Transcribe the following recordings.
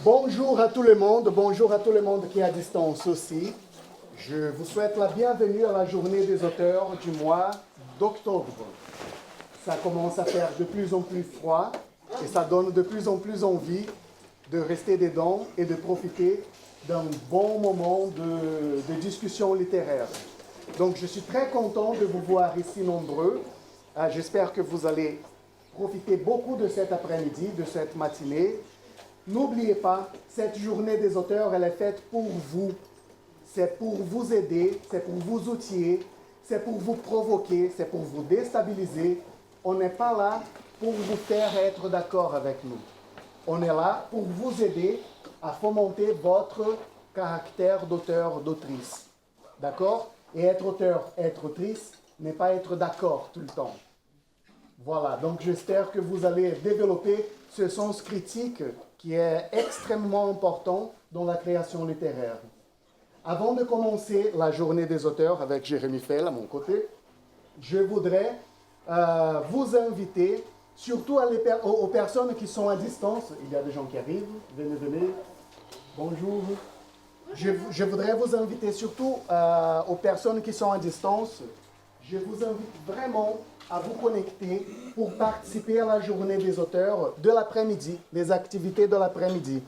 Bonjour à tout le monde qui est à distance aussi. Je vous souhaite la bienvenue à la journée des auteurs du mois d'octobre. Ça commence à faire de plus en plus froid et ça donne de plus en plus envie de rester dedans et de profiter d'un bon moment de discussion littéraire. Donc je suis très content de vous voir ici nombreux. J'espère que vous allez profiter beaucoup de cet après-midi, de cette matinée. N'oubliez pas, cette journée des auteurs, elle est faite pour vous. C'est pour vous aider, c'est pour vous outiller, c'est pour vous provoquer, c'est pour vous déstabiliser. On n'est pas là pour vous faire être d'accord avec nous. On est là pour vous aider à fomenter votre caractère d'auteur, d'autrice. D'accord? Et être auteur, être autrice, n'est pas être d'accord tout le temps. Voilà, donc j'espère que vous allez développer ce sens critique qui est extrêmement important dans la création littéraire. Avant de commencer la journée des auteurs avec Jérémy Fell à mon côté, je voudrais vous inviter, surtout aux personnes qui sont à distance. Il y a des gens qui arrivent, venez, bonjour. Je voudrais vous inviter surtout aux personnes qui sont à distance. Je vous invite vraiment à vous connecter pour participer à la journée des auteurs de l'après-midi, les activités de l'après-midi.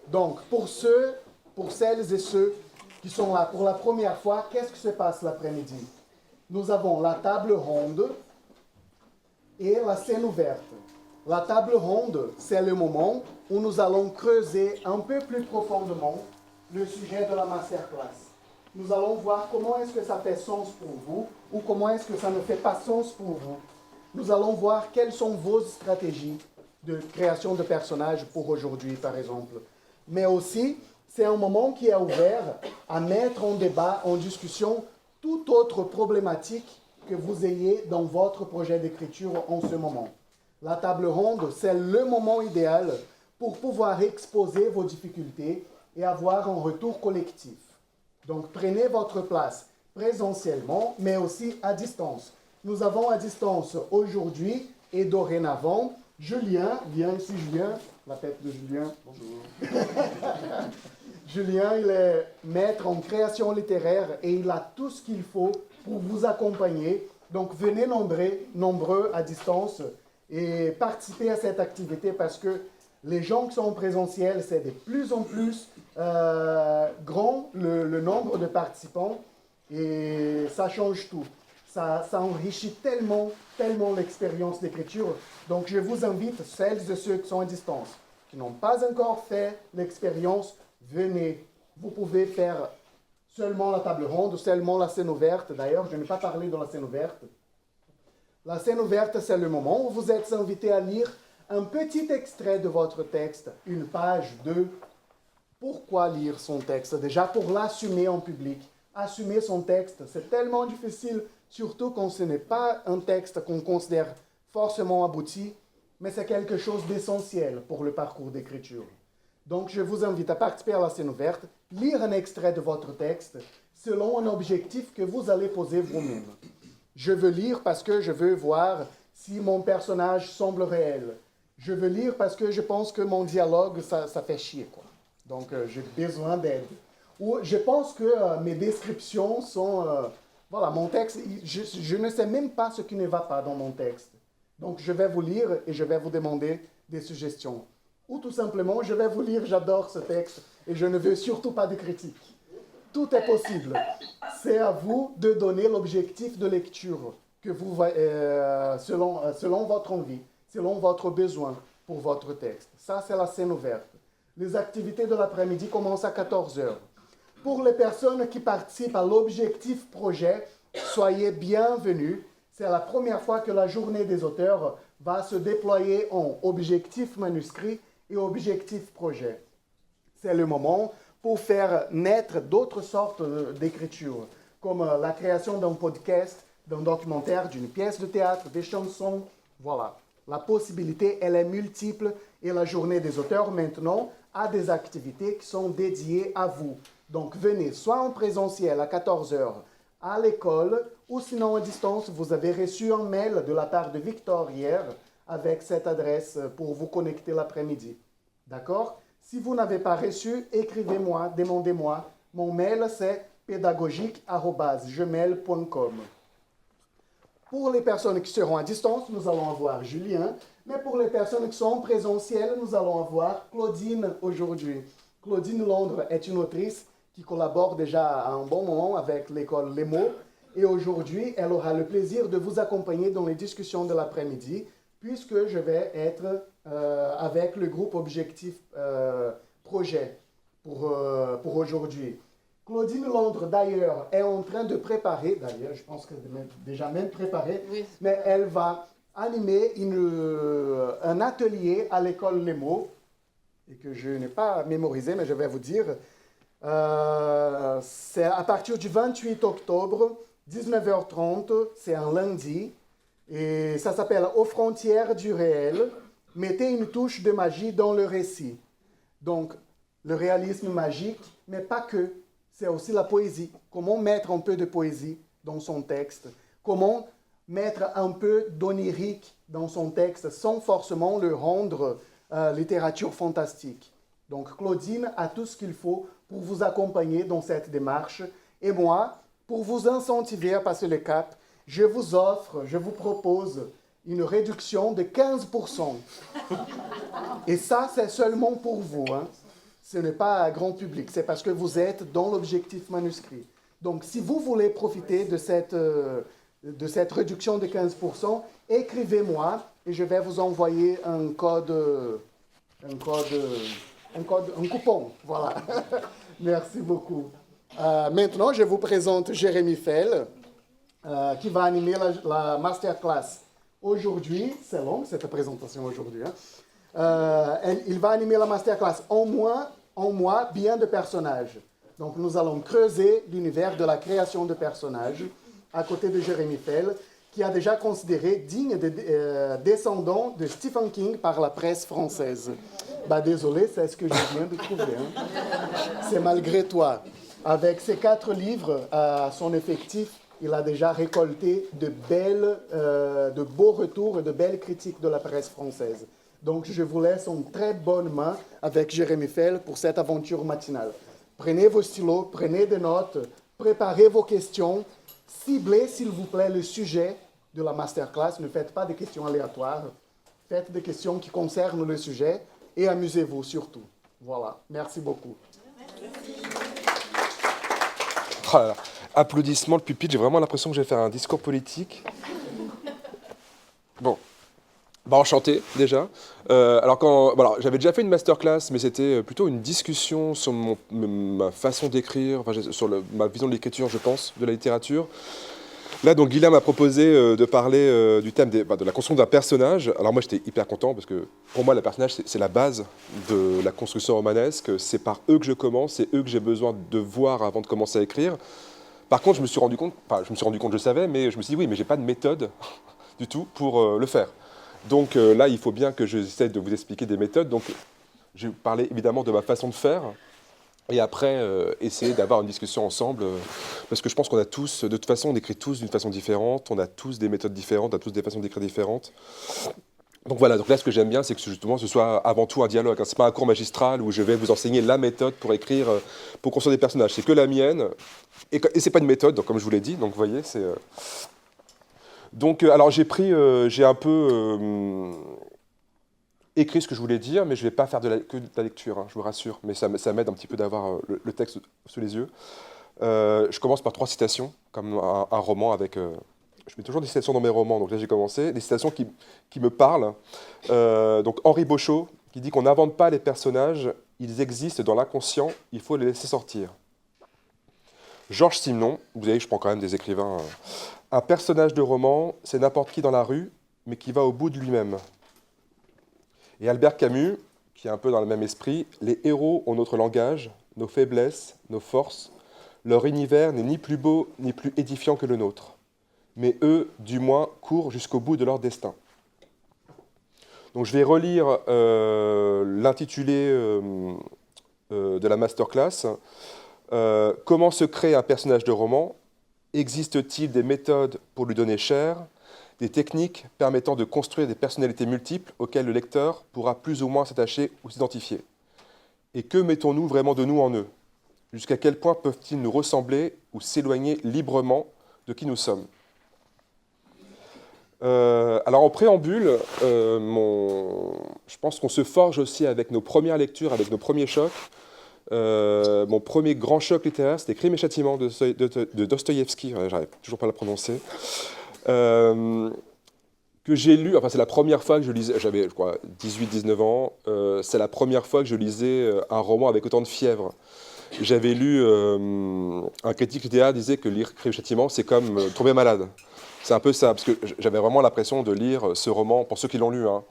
Donc, pour celles et ceux qui sont là pour la première fois, qu'est-ce qui se passe l'après-midi? Nous avons la table ronde et la scène ouverte. La table ronde, c'est le moment où nous allons creuser un peu plus profondément le sujet de la masterclass. Nous allons voir comment est-ce que ça fait sens pour vous ou comment est-ce que ça ne fait pas sens pour vous. Nous allons voir quelles sont vos stratégies de création de personnages pour aujourd'hui, par exemple. Mais aussi, c'est un moment qui est ouvert à mettre en débat, en discussion, toute autre problématique que vous ayez dans votre projet d'écriture en ce moment. La table ronde, c'est le moment idéal pour pouvoir exposer vos difficultés et avoir un retour collectif. Donc, prenez votre place présentiellement, mais aussi à distance. Nous avons à distance aujourd'hui et dorénavant Julien. Viens ici, Julien. La tête de Julien. Bonjour. Julien, il est maître en création littéraire et il a tout ce qu'il faut pour vous accompagner. Donc, venez nombreux à distance et participez à cette activité parce que les gens qui sont en présentiel, c'est de plus en plus grand le nombre de participants et ça change tout. Ça enrichit tellement l'expérience d'écriture. Donc je vous invite, celles et ceux qui sont à distance, qui n'ont pas encore fait l'expérience, venez. Vous pouvez faire seulement la table ronde, seulement la scène ouverte. D'ailleurs, je n'ai pas parlé de la scène ouverte. La scène ouverte, c'est le moment où vous êtes invité à lire un petit extrait de votre texte, une page, deux. Pourquoi lire son texte? Déjà pour l'assumer en public. Assumer son texte, c'est tellement difficile, surtout quand ce n'est pas un texte qu'on considère forcément abouti, mais c'est quelque chose d'essentiel pour le parcours d'écriture. Donc je vous invite à participer à la scène ouverte, lire un extrait de votre texte selon un objectif que vous allez poser vous-même. Je veux lire parce que je veux voir si mon personnage semble réel. Je veux lire parce que je pense que mon dialogue, ça fait chier, quoi. Donc, j'ai besoin d'aide. Ou je pense que mes descriptions sont... voilà, mon texte, je ne sais même pas ce qui ne va pas dans mon texte. Donc, je vais vous lire et je vais vous demander des suggestions. Ou tout simplement, je vais vous lire, j'adore ce texte et je ne veux surtout pas de critique. Tout est possible. C'est à vous de donner l'objectif de lecture que vous, selon votre envie, selon votre besoin pour votre texte. Ça, c'est la scène ouverte. Les activités de l'après-midi commencent à 14h. Pour les personnes qui participent à l'objectif projet, soyez bienvenus. C'est la première fois que la journée des auteurs va se déployer en objectif manuscrit et objectif projet. C'est le moment pour faire naître d'autres sortes d'écriture, comme la création d'un podcast, d'un documentaire, d'une pièce de théâtre, des chansons. Voilà. La possibilité, elle est multiple et la journée des auteurs maintenant a des activités qui sont dédiées à vous. Donc venez, soit en présentiel à 14h à l'école, ou sinon à distance, vous avez reçu un mail de la part de Victor hier avec cette adresse pour vous connecter l'après-midi. D'accord? Si vous n'avez pas reçu, écrivez-moi, demandez-moi. Mon mail, c'est pédagogique@gmail.com. Pour les personnes qui seront à distance, nous allons avoir Julien. Mais pour les personnes qui sont en présentiel, nous allons avoir Claudine aujourd'hui. Claudine Londres est une autrice qui collabore déjà à un bon moment avec l'école Les Mots. Et aujourd'hui, elle aura le plaisir de vous accompagner dans les discussions de l'après-midi, puisque je vais être avec le groupe Objectif Projet pour aujourd'hui. Claudine Londres, d'ailleurs, est en train de préparer, d'ailleurs, je pense qu'elle est déjà même préparée, oui, mais elle va animer un atelier à l'école Les Mots, et que je n'ai pas mémorisé, mais je vais vous dire. C'est à partir du 28 octobre, 19h30, c'est un lundi, et ça s'appelle « Aux frontières du réel, mettez une touche de magie dans le récit ». Donc, le réalisme magique, mais pas que. C'est aussi la poésie. Comment mettre un peu de poésie dans son texte? Comment mettre un peu d'onirique dans son texte sans forcément le rendre littérature fantastique? Donc Claudine a tout ce qu'il faut pour vous accompagner dans cette démarche. Et moi, pour vous incentiver à passer le cap, je vous propose une réduction de 15%. Et ça, c'est seulement pour vous, hein. Ce n'est pas grand public, c'est parce que vous êtes dans l'objectif manuscrit. Donc, si vous voulez profiter de cette réduction de 15%, écrivez-moi et je vais vous envoyer un coupon. Voilà. Merci beaucoup. Maintenant, je vous présente Jérémy Fell, qui va animer la masterclass aujourd'hui. C'est long, cette présentation aujourd'hui, hein. Il va animer la masterclass en moi, bien de personnages. Donc nous allons creuser l'univers de la création de personnages à côté de Jérémy Fell, qui a déjà considéré digne de descendant de Stephen King par la presse française. Désolé, c'est ce que je viens de trouver. Hein. C'est malgré toi. Avec ses 4 livres à son effectif, il a déjà récolté de beaux retours et de belles critiques de la presse française. Donc, je vous laisse en très bonne main avec Jérémy Fell pour cette aventure matinale. Prenez vos stylos, prenez des notes, préparez vos questions, ciblez, s'il vous plaît, le sujet de la masterclass. Ne faites pas des questions aléatoires, faites des questions qui concernent le sujet et amusez-vous surtout. Voilà, merci beaucoup. Oh là là. Applaudissements, le pupitre, j'ai vraiment l'impression que je vais faire un discours politique. Bon. Enchanté déjà. Alors j'avais déjà fait une masterclass, mais c'était plutôt une discussion sur ma façon d'écrire, sur ma vision de l'écriture, je pense, de la littérature. Là, donc, Guillaume m'a proposé de parler du thème de la construction d'un personnage. Alors moi, j'étais hyper content parce que pour moi, le personnage, c'est la base de la construction romanesque. C'est par eux que je commence, c'est eux que j'ai besoin de voir avant de commencer à écrire. Par contre, je me suis rendu compte, je savais, mais je me suis dit oui, mais j'ai pas de méthode du tout pour le faire. Donc là, il faut bien que j'essaie de vous expliquer des méthodes. Donc, je vais parler évidemment de ma façon de faire et après essayer d'avoir une discussion ensemble parce que je pense qu'on a tous, de toute façon, on écrit tous d'une façon différente, on a tous des méthodes différentes, on a tous des façons d'écrire différentes. Donc voilà, donc là, ce que j'aime bien, c'est que justement, ce soit avant tout un dialogue. Hein. Ce n'est pas un cours magistral où je vais vous enseigner la méthode pour écrire, pour construire des personnages. C'est que la mienne et ce n'est pas une méthode, donc, comme je vous l'ai dit. Donc vous voyez, c'est... Donc, alors j'ai un peu écrit ce que je voulais dire, mais je ne vais pas faire que de la lecture, hein, je vous rassure. Mais ça m'aide un petit peu d'avoir le texte sous les yeux. Je commence par 3 citations, comme un roman avec... je mets toujours des citations dans mes romans, donc là j'ai commencé. Des citations qui me parlent. Donc Henri Bochot, qui dit qu'on n'invente pas les personnages, ils existent dans l'inconscient, il faut les laisser sortir. Georges Simenon, vous savez, je prends quand même des écrivains... Un personnage de roman, c'est n'importe qui dans la rue, mais qui va au bout de lui-même. Et Albert Camus, qui est un peu dans le même esprit, les héros ont notre langage, nos faiblesses, nos forces. Leur univers n'est ni plus beau, ni plus édifiant que le nôtre. Mais eux, du moins, courent jusqu'au bout de leur destin. Donc je vais relire l'intitulé de la masterclass. Comment se crée un personnage de roman ? Existe-t-il des méthodes pour lui donner chair, des techniques permettant de construire des personnalités multiples auxquelles le lecteur pourra plus ou moins s'attacher ou s'identifier? Et que mettons-nous vraiment de nous en eux? Jusqu'à quel point peuvent-ils nous ressembler ou s'éloigner librement de qui nous sommes? Alors en préambule, je pense qu'on se forge aussi avec nos premières lectures, avec nos premiers chocs. Mon premier grand choc littéraire, c'était Crimes et Châtiments de Dostoïevski, j'arrive toujours pas à le prononcer, que j'ai lu, enfin c'est la première fois que je lisais, j'avais je crois 18-19 ans, c'est la première fois que je lisais un roman avec autant de fièvre. J'avais lu, un critique littéraire disait que lire Crimes et Châtiments, c'est comme tomber malade. C'est un peu ça, parce que j'avais vraiment l'impression de lire ce roman, pour ceux qui l'ont lu, hein,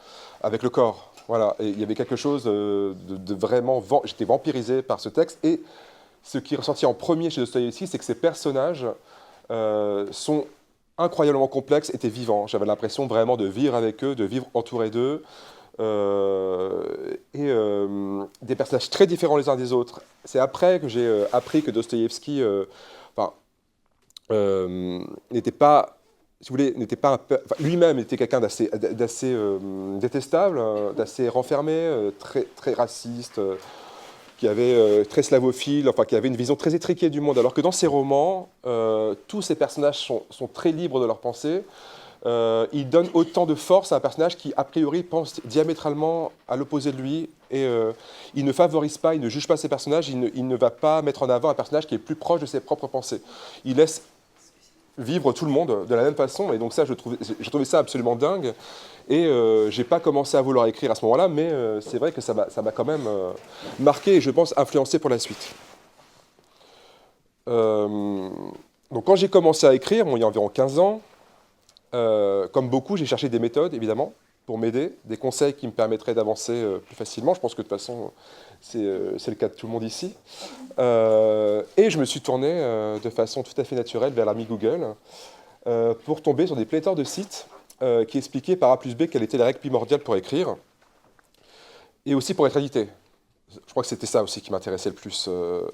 avec le corps. Voilà, et il y avait quelque chose de vraiment... J'étais vampirisé par ce texte, et ce qui est ressorti en premier chez Dostoïevski, c'est que ces personnages sont incroyablement complexes, étaient vivants. J'avais l'impression vraiment de vivre avec eux, de vivre entouré d'eux, des personnages très différents les uns des autres. C'est après que j'ai appris que Dostoïevski n'était pas... Si vous voulez, lui-même était quelqu'un d'assez détestable, d'assez renfermé, très, très raciste, qui avait très slavophile, enfin qui avait une vision très étriquée du monde. Alors que dans ses romans, tous ces personnages sont très libres de leur pensée. Il donne autant de force à un personnage qui, a priori, pense diamétralement à l'opposé de lui. Et il ne favorise pas, il ne juge pas ses personnages, il ne va pas mettre en avant un personnage qui est plus proche de ses propres pensées. Il laisse vivre tout le monde de la même façon, et donc ça, j'ai trouvé ça absolument dingue, et j'ai pas commencé à vouloir écrire à ce moment-là, mais c'est vrai que ça m'a quand même marqué, et je pense influencé pour la suite. Donc quand j'ai commencé à écrire, il y a environ 15 ans, comme beaucoup, j'ai cherché des méthodes, évidemment, pour m'aider, des conseils qui me permettraient d'avancer plus facilement. Je pense que de toute façon, c'est le cas de tout le monde ici. Et je me suis tourné de façon tout à fait naturelle vers l'ami Google pour tomber sur des pléthores de sites qui expliquaient par A plus B quelle était la règle primordiale pour écrire et aussi pour être édité. Je crois que c'était ça aussi qui m'intéressait le plus,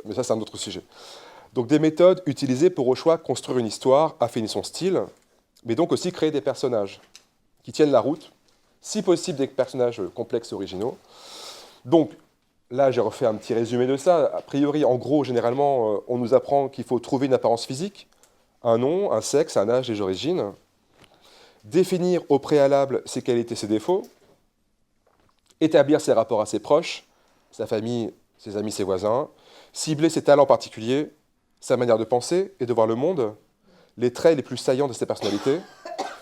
mais ça c'est un autre sujet. Donc des méthodes utilisées pour au choix construire une histoire, affiner son style, mais donc aussi créer des personnages qui tiennent la route, si possible des personnages complexes et originaux. Donc là, j'ai refait un petit résumé de ça. A priori, en gros, généralement, on nous apprend qu'il faut trouver une apparence physique, un nom, un sexe, un âge, des origines, définir au préalable ses qualités, ses défauts, établir ses rapports à ses proches, sa famille, ses amis, ses voisins, cibler ses talents particuliers, sa manière de penser et de voir le monde, les traits les plus saillants de ses personnalités,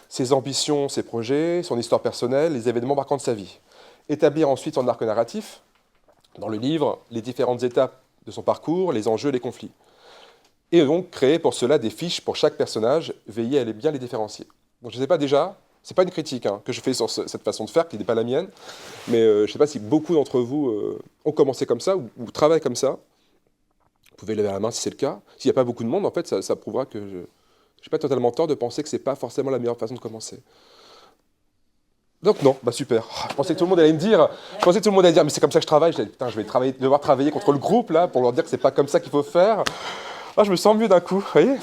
ses ambitions, ses projets, son histoire personnelle, les événements marquants de sa vie. Établir ensuite son arc narratif, dans le livre, les différentes étapes de son parcours, les enjeux, les conflits. Et donc créer pour cela des fiches pour chaque personnage, veiller à bien les différencier. Donc je ne sais pas déjà, ce n'est pas une critique que je fais sur cette façon de faire, qui n'est pas la mienne, mais je ne sais pas si beaucoup d'entre vous ont commencé comme ça ou travaillent comme ça. Vous pouvez lever la main si c'est le cas. S'il n'y a pas beaucoup de monde, en fait, ça prouvera que je n'ai pas totalement tort de penser que ce n'est pas forcément la meilleure façon de commencer. Donc non, bah super. Je pensais que tout le monde allait me dire, mais c'est comme ça que je travaille. Je disais, putain, je vais devoir travailler contre le groupe là pour leur dire que c'est pas comme ça qu'il faut faire. Ah, je me sens mieux d'un coup, vous voyez.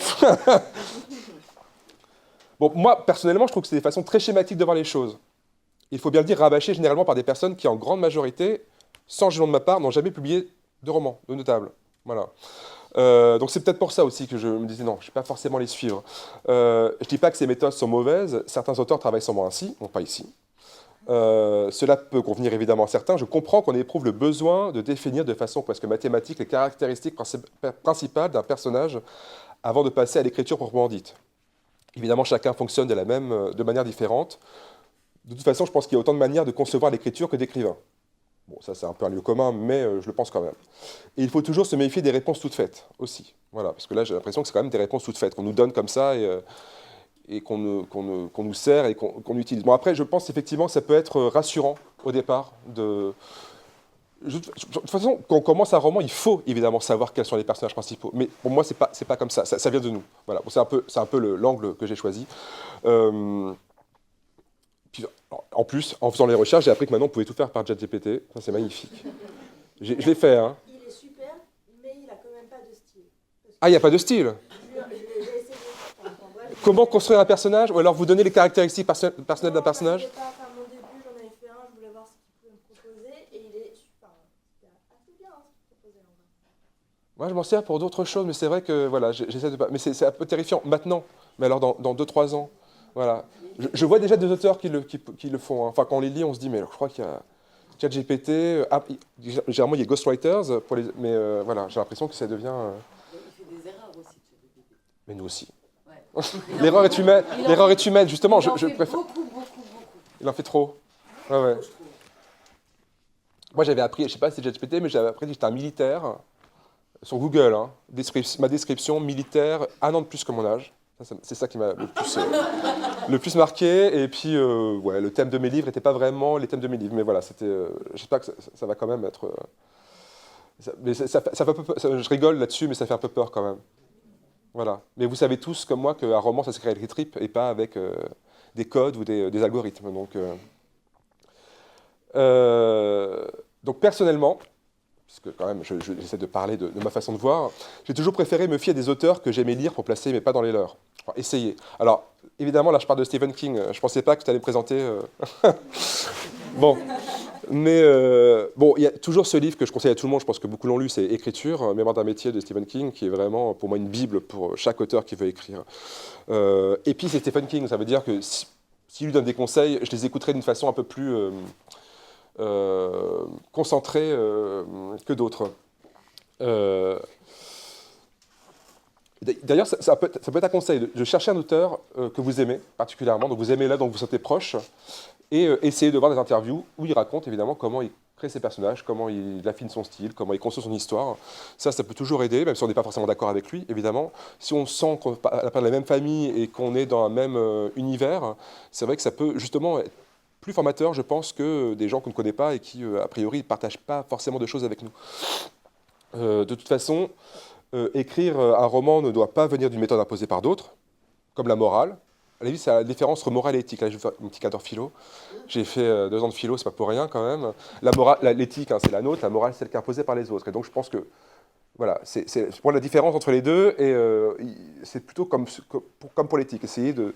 Bon, moi personnellement, je trouve que c'est des façons très schématiques de voir les choses. Il faut bien le dire, rabâchées généralement par des personnes qui, en grande majorité, sans jugement de ma part, n'ont jamais publié de roman, de notable. Voilà. Donc c'est peut-être pour ça aussi que je me disais non, je ne vais pas forcément les suivre. Je ne dis pas que ces méthodes sont mauvaises, certains auteurs travaillent sûrement ainsi, non pas ici. Cela peut convenir évidemment à certains. Je comprends qu'on éprouve le besoin de définir de façon presque mathématique les caractéristiques principales d'un personnage avant de passer à l'écriture proprement dite. Évidemment, chacun fonctionne de manière différente. De toute façon, je pense qu'il y a autant de manières de concevoir l'écriture que d'écrivain. Bon, ça c'est un peu un lieu commun, mais je le pense quand même. Et il faut toujours se méfier des réponses toutes faites aussi. Voilà, parce que là j'ai l'impression que c'est quand même des réponses toutes faites qu'on nous donne comme ça et qu'on nous sert et qu'on utilise. Bon après, je pense effectivement que ça peut être rassurant au départ. De toute façon, quand on commence un roman, il faut évidemment savoir quels sont les personnages principaux. Mais pour moi, c'est pas comme ça. Ça vient de nous. Voilà, bon, c'est un peu l'angle que j'ai choisi. Puis, en plus, en faisant les recherches, j'ai appris que maintenant on pouvait tout faire par ChatGPT. Ça, c'est magnifique. Je l'ai fait, hein. Il est super, mais il n'a quand même pas de style. Ah, il n'y a pas de style. J'ai essayé. Comment construire un personnage? Ou alors vous donnez les caractéristiques personnelles d'un personnage? Mon début, j'en avais fait un, je voulais voir ce qu'il pouvait me proposer, et il est super. C'était assez bien. Moi, je m'en sers pour d'autres choses, mais c'est vrai que voilà, j'essaie de pas. Mais c'est un peu terrifiant maintenant. Mais alors, dans 2-3 ans, voilà. Je vois déjà des auteurs qui le font, hein. Enfin, quand on les lit, on se dit, mais alors, je crois qu'il y a ChatGPT. Généralement, il y a ghostwriters, mais voilà, j'ai l'impression que ça devient. Il fait des erreurs aussi, ChatGPT. Mais nous aussi. Ouais. L'erreur est humaine. L'erreur est humaine, justement. Il en Je fait préfère. beaucoup. Il en fait trop. Ouais, ouais. Je trouve. Moi, j'avais appris, je sais pas si c'est ChatGPT, mais j'avais appris que j'étais un militaire. Sur Google, hein, ma description, militaire, 1 an de plus que mon âge. C'est ça qui m'a le plus marqué. Et puis, ouais, le thème de mes livres n'était pas vraiment les thèmes de mes livres. Mais voilà, j'espère que ça va quand même être... mais ça fait un peu peur, je rigole là-dessus, mais ça fait un peu peur quand même. Voilà. Mais vous savez tous, comme moi, qu'un roman, ça s'écrit avec les tripes et pas avec des codes ou des algorithmes. Donc personnellement... parce que quand même, j'essaie de parler de ma façon de voir, j'ai toujours préféré me fier à des auteurs que j'aimais lire pour placer mes pas dans les leurs. Enfin, essayer. Alors, évidemment, là, je parle de Stephen King. Je ne pensais pas que tu allais me présenter... Bon. Mais bon, il y a toujours ce livre que je conseille à tout le monde, je pense que beaucoup l'ont lu, c'est Écriture, Mémoire d'un métier de Stephen King, qui est vraiment, pour moi, une bible pour chaque auteur qui veut écrire. Et puis, c'est Stephen King, ça veut dire que s'il lui donne des conseils, je les écouterai d'une façon un peu plus... concentré que d'autres. D'ailleurs, ça peut être un conseil de chercher un auteur que vous aimez particulièrement, donc vous aimez là, donc vous sentez proche, et essayer de voir des interviews où il raconte évidemment comment il crée ses personnages, comment il affine son style, comment il construit son histoire. Ça peut toujours aider, même si on n'est pas forcément d'accord avec lui, évidemment. Si on sent qu'on appartient à la même famille et qu'on est dans un même univers, c'est vrai que ça peut justement être plus formateur, je pense, que des gens qu'on ne connaît pas et qui, a priori, ne partagent pas forcément de choses avec nous. De toute façon, écrire un roman ne doit pas venir d'une méthode imposée par d'autres, comme la morale. À la limite, c'est la différence entre morale et éthique. Là, je vais faire mon petit cadre philo. J'ai fait 2 ans de philo, c'est pas pour rien quand même. L'éthique, hein, c'est la nôtre, la morale, c'est celle qui est imposée par les autres. Et donc, je pense que voilà, c'est pour la différence entre les deux, et c'est plutôt comme pour l'éthique. Essayer de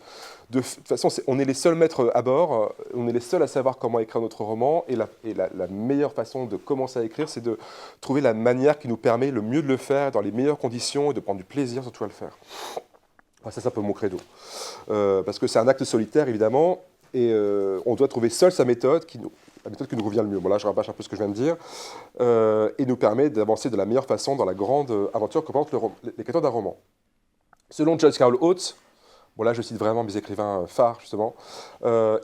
toute façon, on est les seuls maîtres à bord, on est les seuls à savoir comment écrire notre roman, et la meilleure façon de commencer à écrire, c'est de trouver la manière qui nous permet le mieux de le faire, dans les meilleures conditions, et de prendre du plaisir surtout à le faire. Enfin, ça, c'est un peu mon credo. Parce que c'est un acte solitaire, évidemment, et on doit trouver seul sa méthode, la méthode qui nous convient le mieux. Bon, là, je rabâche un peu ce que je viens de dire, et nous permet d'avancer de la meilleure façon dans la grande aventure que porte l'écriture d'un roman. Selon Joyce Carol Oates, bon là je cite vraiment mes écrivains phares justement,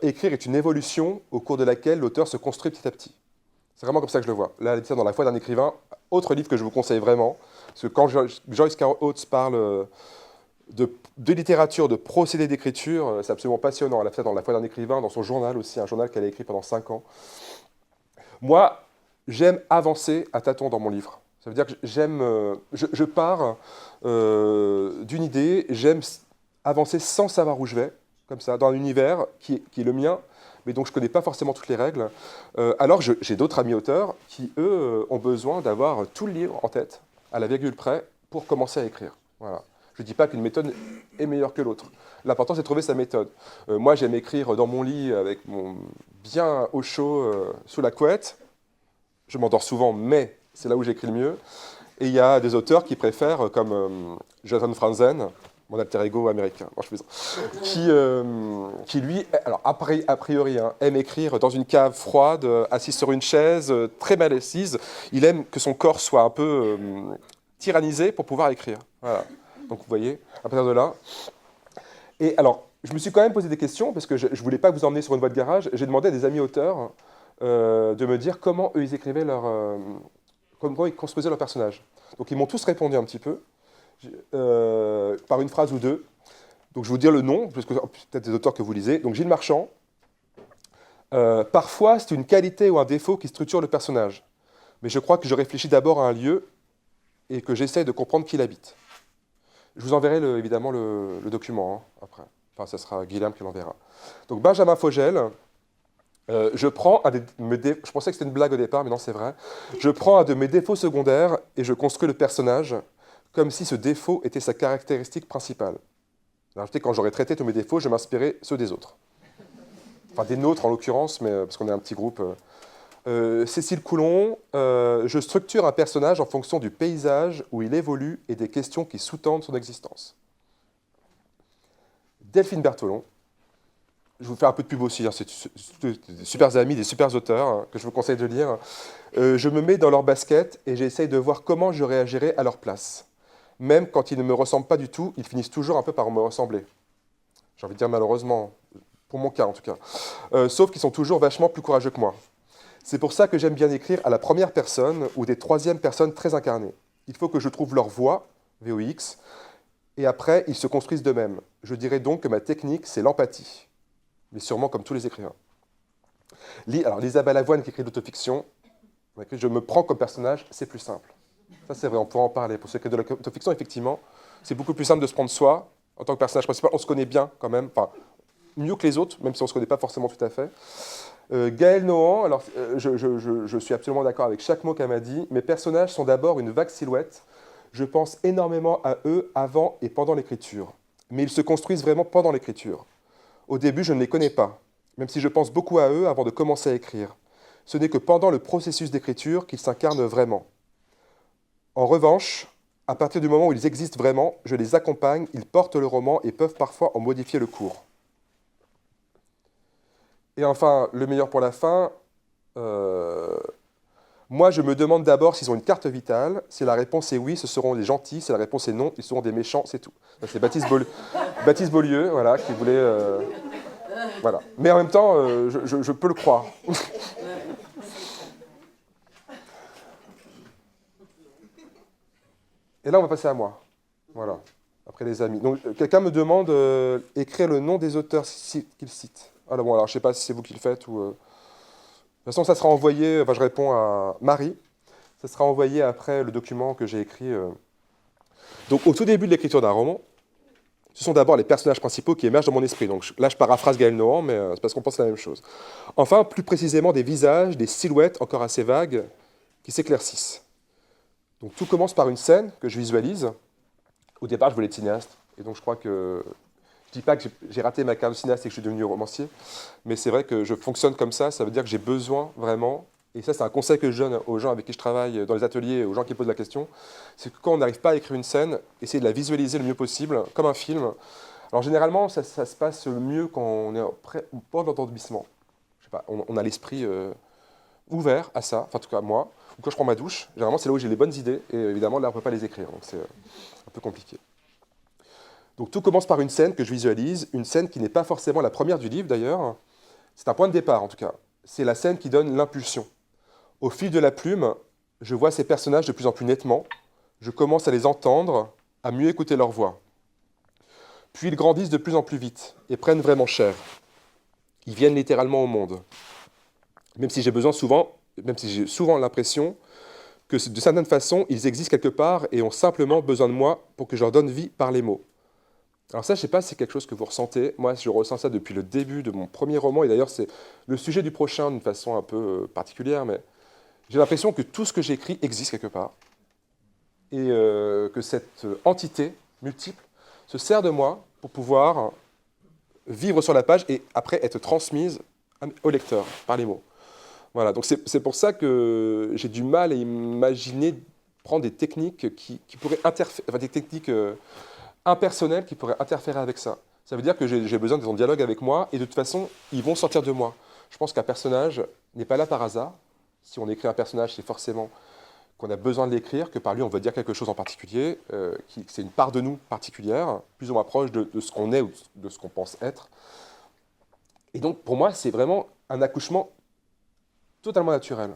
écrire est une évolution au cours de laquelle l'auteur se construit petit à petit. C'est vraiment comme ça que je le vois. Là, dans La foi d'un écrivain, autre livre que je vous conseille vraiment, parce que quand Joyce Carol Oates parle de littérature, de procédé d'écriture, c'est absolument passionnant. Elle a fait dans La foi d'un écrivain, dans son journal aussi, un journal qu'elle a écrit pendant 5 ans. Moi, j'aime avancer à tâtons dans mon livre. Ça veut dire que je pars d'une idée, j'aime avancer sans savoir où je vais, comme ça, dans un univers qui est le mien, mais dont je ne connais pas forcément toutes les règles. Alors j'ai d'autres amis auteurs qui, eux, ont besoin d'avoir tout le livre en tête, à la virgule près, pour commencer à écrire. Voilà. Je ne dis pas qu'une méthode est meilleure que l'autre. L'important, c'est de trouver sa méthode. Moi, j'aime écrire dans mon lit, avec mon bien au chaud, sous la couette. Je m'endors souvent, mais c'est là où j'écris le mieux. Et il y a des auteurs qui préfèrent, comme Jonathan Franzen, mon alter ego américain, non, je plaisante, qui lui, alors a priori, hein, aime écrire dans une cave froide, assis sur une chaise, très mal assise. Il aime que son corps soit un peu tyrannisé pour pouvoir écrire. Voilà. Donc vous voyez, à partir de là. Et alors, je me suis quand même posé des questions, parce que je ne voulais pas vous emmener sur une voie de garage. J'ai demandé à des amis auteurs de me dire comment eux ils écrivaient comment ils construisaient leurs personnages. Donc ils m'ont tous répondu un petit peu, par une phrase ou deux. Donc je vais vous dire le nom, parce que peut-être des auteurs que vous lisez. Donc Gilles Marchand. Parfois, c'est une qualité ou un défaut qui structure le personnage. Mais je crois que je réfléchis d'abord à un lieu et que j'essaie de comprendre qui l'habite. Je vous enverrai évidemment le document, hein, après. Enfin, ce sera Guilherme qui l'enverra. Donc Benjamin Fogel, je pensais que c'était une blague au départ, mais non, c'est vrai. Je prends un de mes défauts secondaires et je construis le personnage comme si ce défaut était sa caractéristique principale. Alors, quand j'aurais traité tous mes défauts, je m'inspirais ceux des autres. Enfin, des nôtres en l'occurrence, mais parce qu'on est un petit groupe. Cécile Coulon, je structure un personnage en fonction du paysage où il évolue et des questions qui sous-tendent son existence. Delphine Berthelon, je vous fais un peu de pub aussi, hein, c'est des super amis, des super auteurs hein, que je vous conseille de lire. Je me mets dans leur basket et j'essaye de voir comment je réagirais à leur place. Même quand ils ne me ressemblent pas du tout, ils finissent toujours un peu par me ressembler. J'ai envie de dire malheureusement, pour mon cas en tout cas. Sauf qu'ils sont toujours vachement plus courageux que moi. C'est pour ça que j'aime bien écrire à la première personne ou des troisièmes personnes très incarnées. Il faut que je trouve leur voix, VOX, et après, ils se construisent d'eux-mêmes. Je dirais donc que ma technique, c'est l'empathie. Mais sûrement comme tous les écrivains. Alors, Lisa Balavoine qui écrit de l'autofiction, je me prends comme personnage, c'est plus simple. Ça, c'est vrai, on pourra en parler. Pour ceux qui écrivent de l'autofiction, effectivement, c'est beaucoup plus simple de se prendre soi. En tant que personnage principal, on se connaît bien quand même, enfin, mieux que les autres, même si on ne se connaît pas forcément tout à fait. Gaël Nohan, alors je suis absolument d'accord avec chaque mot qu'elle m'a dit. Mes personnages sont d'abord une vague silhouette. Je pense énormément à eux avant et pendant l'écriture. Mais ils se construisent vraiment pendant l'écriture. Au début, je ne les connais pas, même si je pense beaucoup à eux avant de commencer à écrire. Ce n'est que pendant le processus d'écriture qu'ils s'incarnent vraiment. En revanche, à partir du moment où ils existent vraiment, je les accompagne, ils portent le roman et peuvent parfois en modifier le cours. Et enfin, le meilleur pour la fin, moi je me demande d'abord s'ils ont une carte vitale. Si la réponse est oui, ce seront des gentils. Si la réponse est non, ils seront des méchants, c'est tout. C'est Baptiste Beaulieu, voilà, qui voulait... voilà. Mais en même temps, je peux le croire. Et là, on va passer à moi. Voilà, après les amis. Donc, quelqu'un me demande écrire le nom des auteurs qu'il cite. Alors, bon, alors, je ne sais pas si c'est vous qui le faites ou... De toute façon, ça sera envoyé, enfin, je réponds à Marie, ça sera envoyé après le document que j'ai écrit. Donc, au tout début de l'écriture d'un roman, ce sont d'abord les personnages principaux qui émergent dans mon esprit. Donc, là, je paraphrase Gaël Nohan, mais c'est parce qu'on pense la même chose. Enfin, plus précisément, des visages, des silhouettes encore assez vagues qui s'éclaircissent. Donc, tout commence par une scène que je visualise. Au départ, je voulais être cinéaste, et donc je crois que... Je ne dis pas que j'ai raté ma carrière de cinéaste et que je suis devenu romancier, mais c'est vrai que je fonctionne comme ça veut dire que j'ai besoin vraiment, et ça c'est un conseil que je donne aux gens avec qui je travaille dans les ateliers, aux gens qui posent la question, c'est que quand on n'arrive pas à écrire une scène, essayez de la visualiser le mieux possible, comme un film. Alors généralement, ça se passe mieux quand on est au bord de l'endormissement. Je sais pas, on a l'esprit ouvert à ça, enfin en tout cas moi, ou quand je prends ma douche, généralement c'est là où j'ai les bonnes idées, et évidemment là on ne peut pas les écrire, donc c'est un peu compliqué. Donc tout commence par une scène que je visualise, une scène qui n'est pas forcément la première du livre d'ailleurs. C'est un point de départ en tout cas. C'est la scène qui donne l'impulsion. Au fil de la plume, je vois ces personnages de plus en plus nettement. Je commence à les entendre, à mieux écouter leur voix. Puis ils grandissent de plus en plus vite et prennent vraiment chair. Ils viennent littéralement au monde. Même si j'ai souvent l'impression que de certaines façons, ils existent quelque part et ont simplement besoin de moi pour que je leur donne vie par les mots. Alors ça, je ne sais pas si c'est quelque chose que vous ressentez. Moi, je ressens ça depuis le début de mon premier roman. Et d'ailleurs, c'est le sujet du prochain d'une façon un peu particulière. Mais j'ai l'impression que tout ce que j'écris existe quelque part. Et que cette entité multiple se sert de moi pour pouvoir vivre sur la page et après être transmise au lecteur par les mots. Voilà, donc c'est pour ça que j'ai du mal à imaginer prendre des techniques qui pourraient interférer, enfin des techniques... impersonnels qui pourraient interférer avec ça. Ça veut dire que j'ai besoin d'être en dialogue avec moi, et de toute façon, ils vont sortir de moi. Je pense qu'un personnage n'est pas là par hasard. Si on écrit un personnage, c'est forcément qu'on a besoin de l'écrire, que par lui, on veut dire quelque chose en particulier, c'est une part de nous particulière, plus ou moins proche de ce qu'on est ou de ce qu'on pense être. Et donc, pour moi, c'est vraiment un accouchement totalement naturel.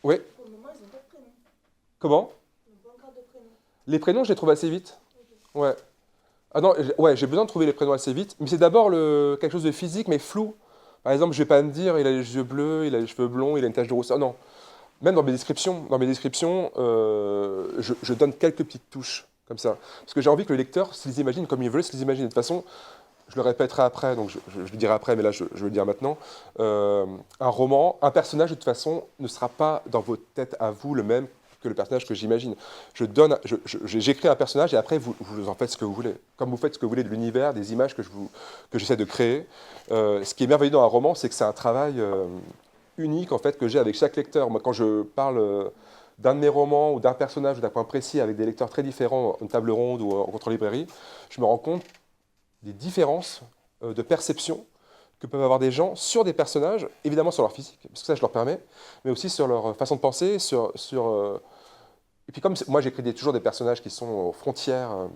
Oui. Pour le moment, ils n'ont pas de prénom. Comment? Ils n'ont pas encore de prénom. Les prénoms, je les trouve assez vite. Ouais. Ah non, ouais, j'ai besoin de trouver les prénoms assez vite, mais c'est d'abord quelque chose de physique, mais flou. Par exemple, je ne vais pas me dire, il a les yeux bleus, il a les cheveux blonds, il a une tache de rousseur. Non. Même dans mes descriptions, je donne quelques petites touches, comme ça. Parce que j'ai envie que le lecteur se les imagine comme il veut se les imaginer. De toute façon, je le répéterai après, donc je le dirai après, mais là, je veux le dire maintenant. Un roman, un personnage, de toute façon, ne sera pas dans votre tête à vous le même que le personnage que j'imagine. J'écris un personnage et après, vous en faites ce que vous voulez. Comme vous faites ce que vous voulez de l'univers, des images que j'essaie de créer. Ce qui est merveilleux dans un roman, c'est que c'est un travail unique en fait, que j'ai avec chaque lecteur. Moi, quand je parle d'un de mes romans ou d'un personnage ou d'un point précis avec des lecteurs très différents, en table ronde ou en contre-librairie, je me rends compte des différences de perception que peuvent avoir des gens sur des personnages, évidemment sur leur physique, parce que ça je leur permets, mais aussi sur leur façon de penser, et puis comme moi j'écris toujours des personnages qui sont aux frontières, on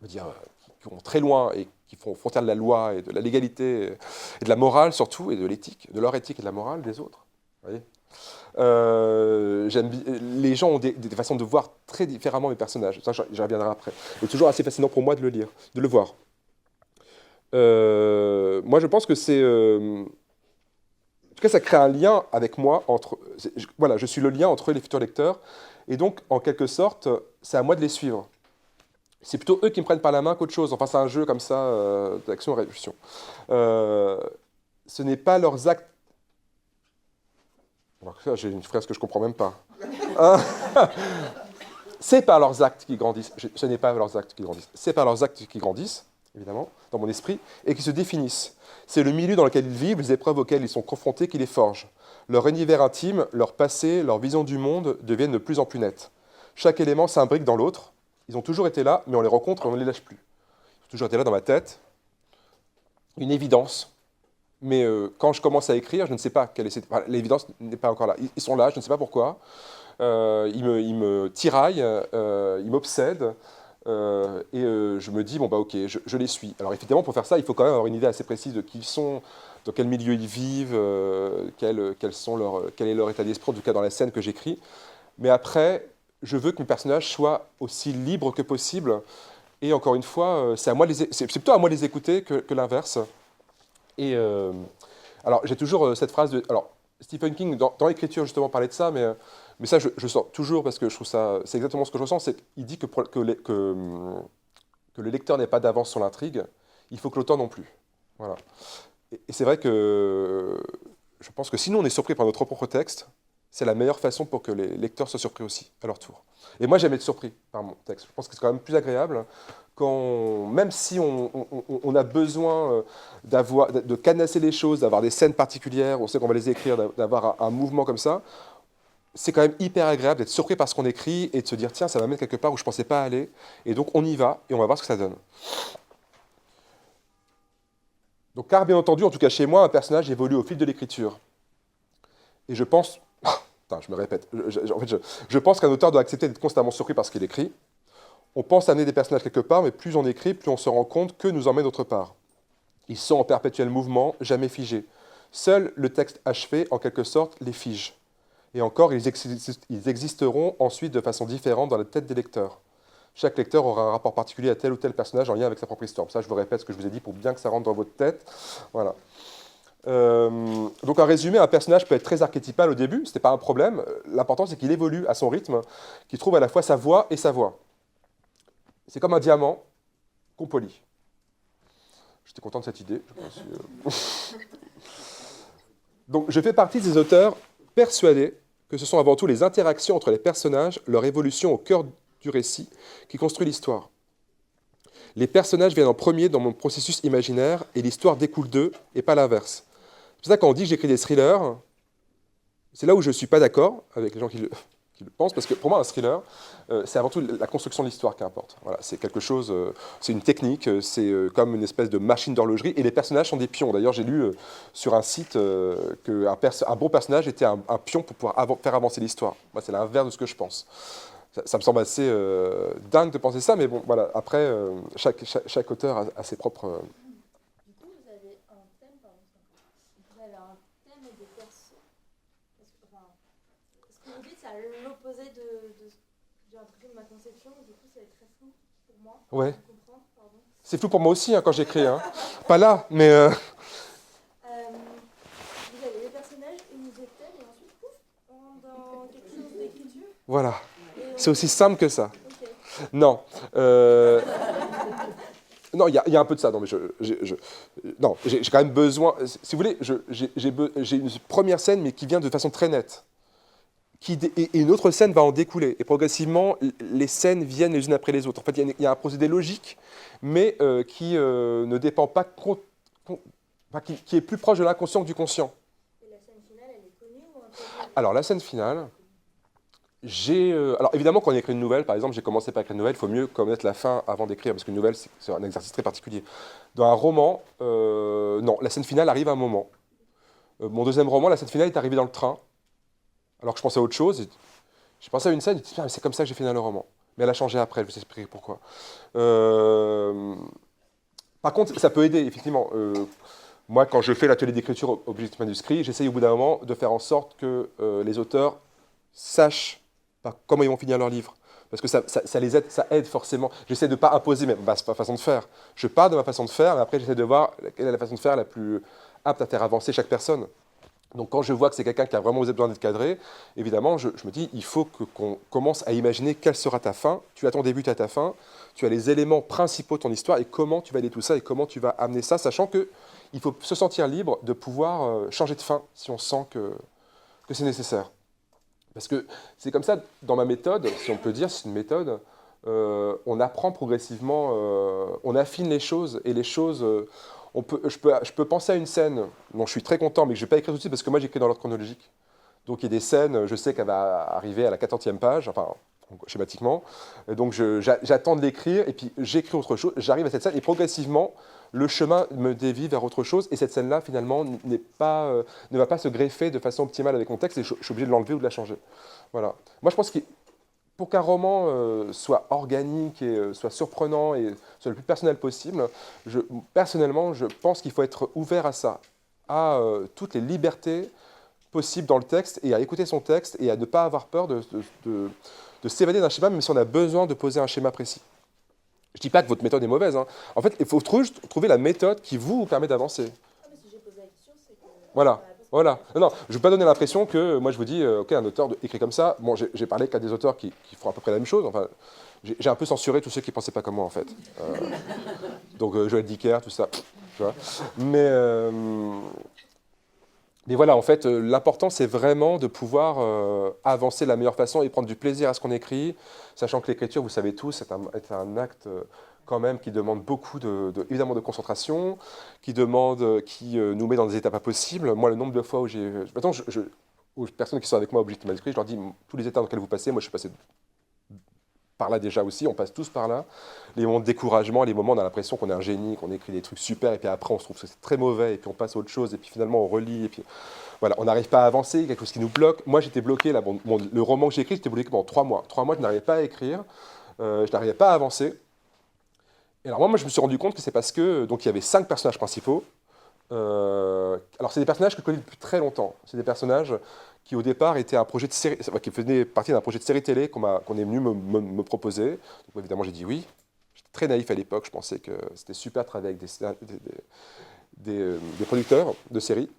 va dire, qui vont très loin et qui font aux frontières de la loi et de la légalité et de la morale surtout, et de l'éthique, de leur éthique et de la morale des autres. Vous voyez les gens ont des façons de voir très différemment mes personnages, ça j'y reviendrai après. C'est toujours assez fascinant pour moi de le lire, de le voir. Moi, je pense que c'est... en tout cas, ça crée un lien avec moi. Voilà, je suis le lien entre les futurs lecteurs. Et donc, en quelque sorte, c'est à moi de les suivre. C'est plutôt eux qui me prennent par la main qu'autre chose. Enfin, c'est un jeu comme ça, d'action-réflexion. Ce n'est pas leurs actes... J'ai une phrase que je ne comprends même pas. C'est par leurs actes qui grandissent. Ce n'est pas leurs actes qui grandissent. C'est par leurs actes qui grandissent, évidemment, dans mon esprit, et qui se définissent. C'est le milieu dans lequel ils vivent, les épreuves auxquelles ils sont confrontés, qui les forgent. Leur univers intime, leur passé, leur vision du monde deviennent de plus en plus nettes. Chaque élément s'imbrique dans l'autre. Ils ont toujours été là, mais on les rencontre et on ne les lâche plus. Ils ont toujours été là dans ma tête. Une évidence. Mais quand je commence à écrire, je ne sais pas quelle est cette... Enfin, l'évidence n'est pas encore là. Ils sont là, je ne sais pas pourquoi. Ils me tiraillent, ils m'obsèdent. Et je me dis, bon bah ok, je les suis. Alors évidemment, pour faire ça, il faut quand même avoir une idée assez précise de qui ils sont, dans quel milieu ils vivent, quel est leur état d'esprit, en tout cas dans la scène que j'écris. Mais après, je veux que mes personnages soient aussi libres que possible. Et encore une fois, c'est plutôt à moi de les écouter que l'inverse. Et alors, j'ai toujours cette phrase de... Alors, Stephen King, dans l'écriture, justement, parlait de ça, mais ça, je sors toujours parce que je trouve ça... C'est exactement ce que je ressens. Il dit que le lecteur n'ait pas d'avance sur l'intrigue, il faut que l'auteur non plus. Voilà. Et c'est vrai que je pense que si nous, on est surpris par notre propre texte, c'est la meilleure façon pour que les lecteurs soient surpris aussi, à leur tour. Et moi, j'aime être surpris par mon texte. Je pense que c'est quand même plus agréable même si on a besoin de cadenasser les choses, d'avoir des scènes particulières, on sait qu'on va les écrire, d'avoir un mouvement comme ça, c'est quand même hyper agréable d'être surpris par ce qu'on écrit et de se dire, tiens, ça m'amène quelque part où je ne pensais pas aller. Et donc, on y va et on va voir ce que ça donne. Donc, car bien entendu, en tout cas chez moi, un personnage évolue au fil de l'écriture. Et je pense... Putain, je me répète. Je pense qu'un auteur doit accepter d'être constamment surpris par ce qu'il écrit. On pense amener des personnages quelque part, mais plus on écrit, plus on se rend compte qu'eux nous emmènent autre part. Ils sont en perpétuel mouvement, jamais figés. Seul le texte achevé, en quelque sorte, les fige. Et encore, ils existeront ensuite de façon différente dans la tête des lecteurs. Chaque lecteur aura un rapport particulier à tel ou tel personnage en lien avec sa propre histoire. Ça, je vous répète ce que je vous ai dit pour bien que ça rentre dans votre tête. Voilà. Donc en résumé, un personnage peut être très archétypal au début, ce n'est pas un problème. L'important, c'est qu'il évolue à son rythme, qu'il trouve à la fois sa voix et sa voix. C'est comme un diamant qu'on polit. J'étais content de cette idée. Donc je fais partie des auteurs persuadés que ce sont avant tout les interactions entre les personnages, leur évolution au cœur du récit, qui construit l'histoire. Les personnages viennent en premier dans mon processus imaginaire et l'histoire découle d'eux et pas l'inverse. C'est pour ça que quand on dit que j'écris des thrillers, c'est là où je ne suis pas d'accord avec les gens qui le pensent, parce que pour moi, un thriller, c'est avant tout la construction de l'histoire qui importe. Voilà, c'est quelque chose, c'est une technique, c'est comme une espèce de machine d'horlogerie, et les personnages sont des pions. D'ailleurs, j'ai lu sur un site qu'un bon personnage était un pion pour pouvoir faire avancer l'histoire. Moi, c'est l'inverse de ce que je pense. Ça me semble assez dingue de penser ça, mais bon, voilà. Après, chaque auteur a ses propres... Du coup, vous avez un thème, pardon, vous avez un thème et des persos. Ce que vous dites, c'est à l'opposé j'ai l'impression de ma conception, du coup, c'est très flou pour moi. Ouais. De comprendre, pardon. C'est flou pour moi aussi, hein, quand j'écris. Hein. Pas là, mais... Vous avez les personnages, une idée de thème, et ensuite, pouf, on rentre dans quelque chose d'écriture. Voilà. C'est aussi simple que ça. Okay. Non. Non, il y a un peu de ça. Non, mais non, j'ai quand même besoin... Si vous voulez, j'ai une première scène, mais qui vient de façon très nette, et une autre scène va en découler. Et progressivement, les scènes viennent les unes après les autres. En fait, il y a un procédé logique, mais qui ne dépend pas, enfin, qui est plus proche de l'inconscient que du conscient. Et la scène finale, elle est connue ou inconnue? Alors, la scène finale, alors évidemment, quand on écrit une nouvelle, par exemple, j'ai commencé par écrire une nouvelle, il faut mieux connaître la fin avant d'écrire, parce qu'une nouvelle, c'est un exercice très particulier. Dans un roman, non, la scène finale arrive à un moment. Mon deuxième roman, la scène finale est arrivée dans le train, alors que je pensais à autre chose. J'ai pensé à une scène, je me c'est comme ça que j'ai fini le roman. Mais elle a changé après, je vais vous expliquer pourquoi. Par contre, ça peut aider, effectivement. Moi, quand je fais l'atelier d'écriture Objectif Manuscrit, j'essaye au bout d'un moment de faire en sorte que les auteurs sachent comment ils vont finir leur livre. Parce que ça les aide, ça aide forcément. J'essaie de ne pas imposer ma façon de faire. Je pars de ma façon de faire, et après j'essaie de voir quelle est la façon de faire la plus apte à faire avancer chaque personne. Donc quand je vois que c'est quelqu'un qui a vraiment besoin d'être cadré, évidemment, je me dis, il faut qu'on commence à imaginer quelle sera ta fin. Tu as ton début, tu as ta fin. Tu as les éléments principaux de ton histoire et comment tu vas aider tout ça et comment tu vas amener ça, sachant qu'il faut se sentir libre de pouvoir changer de fin si on sent que c'est nécessaire. Parce que c'est comme ça, dans ma méthode, si on peut dire, c'est une méthode, on apprend progressivement, on affine les choses, et les choses, je peux penser à une scène dont je suis très content, mais que je ne vais pas écrire tout de suite, parce que moi j'écris dans l'ordre chronologique. Donc il y a des scènes, je sais qu'elle va arriver à la 40e page, enfin, schématiquement, et donc j'attends de l'écrire, et puis j'écris autre chose, j'arrive à cette scène, et progressivement, le chemin me dévie vers autre chose, et cette scène-là, finalement, ne va pas se greffer de façon optimale avec mon texte, et je suis obligé de l'enlever ou de la changer. Voilà. Moi, je pense que pour qu'un roman soit organique et soit surprenant et soit le plus personnel possible, personnellement, je pense qu'il faut être ouvert à ça, à toutes les libertés possibles dans le texte, et à écouter son texte, et à ne pas avoir peur de s'évader d'un schéma, même si on a besoin de poser un schéma précis. Je ne dis pas que votre méthode est mauvaise. Hein. En fait, il faut trouver la méthode qui vous permet d'avancer. Ah, mais si j'ai posé la question, c'est que. Voilà. Voilà. Non, je ne veux pas donner l'impression que, moi je vous dis, ok, un auteur écrit comme ça. Bon, j'ai parlé qu'à des auteurs qui font à peu près la même chose. Enfin, j'ai un peu censuré tous ceux qui ne pensaient pas comme moi, en fait. Donc, Joël Dicker, tout ça. Tu vois. Mais voilà, en fait, l'important, c'est vraiment de pouvoir avancer de la meilleure façon et prendre du plaisir à ce qu'on écrit, sachant que l'écriture, vous savez tous, est un acte quand même qui demande beaucoup, évidemment, de concentration, qui nous met dans des états pas possibles. Moi, le nombre de fois où maintenant, aux personnes qui sont avec moi au Objectif Manuscrit, je leur dis, tous les états dans lesquels vous passez, moi, je suis passé par là déjà aussi, on passe tous par là. Les moments de découragement, les moments où on a l'impression qu'on est un génie, qu'on écrit des trucs super, et puis après on se trouve que c'est très mauvais, et puis on passe à autre chose, et puis finalement on relit, et puis voilà, on n'arrive pas à avancer, quelque chose qui nous bloque. Moi j'étais bloqué, là, le roman que j'ai écrit, j'étais bloqué pendant 3 mois. 3 mois, je n'arrivais pas à écrire, je n'arrivais pas à avancer. Et alors moi je me suis rendu compte que c'est parce que, donc il y avait 5 personnages principaux. Alors c'est des personnages que je connais depuis très longtemps. C'est des personnages qui au départ étaient un projet de série, qui faisaient partie d'un projet de série télé qu'on est venu me proposer. Donc évidemment j'ai dit oui. J'étais très naïf à l'époque, je pensais que c'était super de travailler avec des producteurs de séries.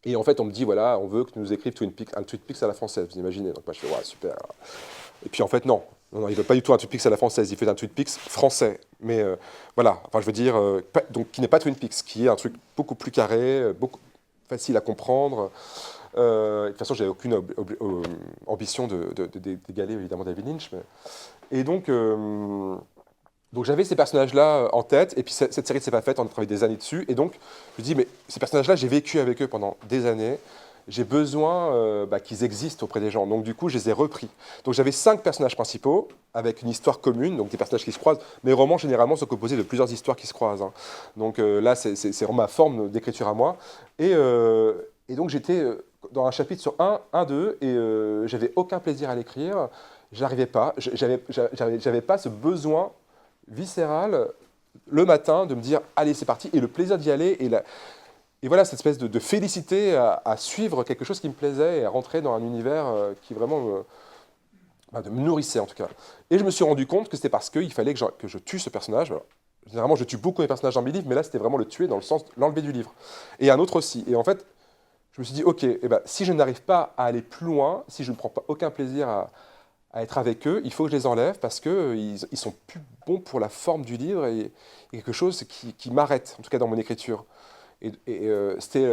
Et en fait on me dit voilà, on veut que tu nous écrives un Twin Peaks à la française, vous imaginez. Donc moi je fais ouais super. Et puis en fait non, il ne veut pas du tout un Twin Peaks à la française, il fait un Twin Peaks français. Mais voilà, enfin je veux dire, donc qui n'est pas Twin Peaks, qui est un truc beaucoup plus carré, beaucoup facile à comprendre. De toute façon, j'avais aucune ambition d'égaler évidemment David Lynch. Et donc j'avais ces personnages-là en tête, et puis cette série ne s'est pas faite, on a travaillé des années dessus. Et donc je me dis, mais ces personnages-là, j'ai vécu avec eux pendant des années. J'ai besoin qu'ils existent auprès des gens. Donc du coup, je les ai repris. Donc j'avais 5 personnages principaux, avec une histoire commune, donc des personnages qui se croisent. Mes romans, généralement, sont composés de plusieurs histoires qui se croisent. Hein. Donc là, c'est vraiment ma forme d'écriture à moi. Et donc j'étais dans un chapitre sur 1, 2, et j'avais aucun plaisir à l'écrire. J'arrivais pas. J'avais pas ce besoin viscéral, le matin, de me dire, allez, c'est parti, et le plaisir d'y aller, et voilà, cette espèce de félicité à suivre quelque chose qui me plaisait et à rentrer dans un univers qui vraiment me nourrissait en tout cas. Et je me suis rendu compte que c'était parce qu'il fallait que je tue ce personnage. Alors, généralement, je tue beaucoup mes personnages dans mes livres, mais là, c'était vraiment le tuer dans le sens de l'enlever du livre. Et un autre aussi. Et en fait, je me suis dit, ok, si je n'arrive pas à aller plus loin, si je ne prends pas aucun plaisir à être avec eux, il faut que je les enlève parce qu'ils sont plus bons pour la forme du livre et quelque chose qui m'arrête, en tout cas dans mon écriture. Et c'était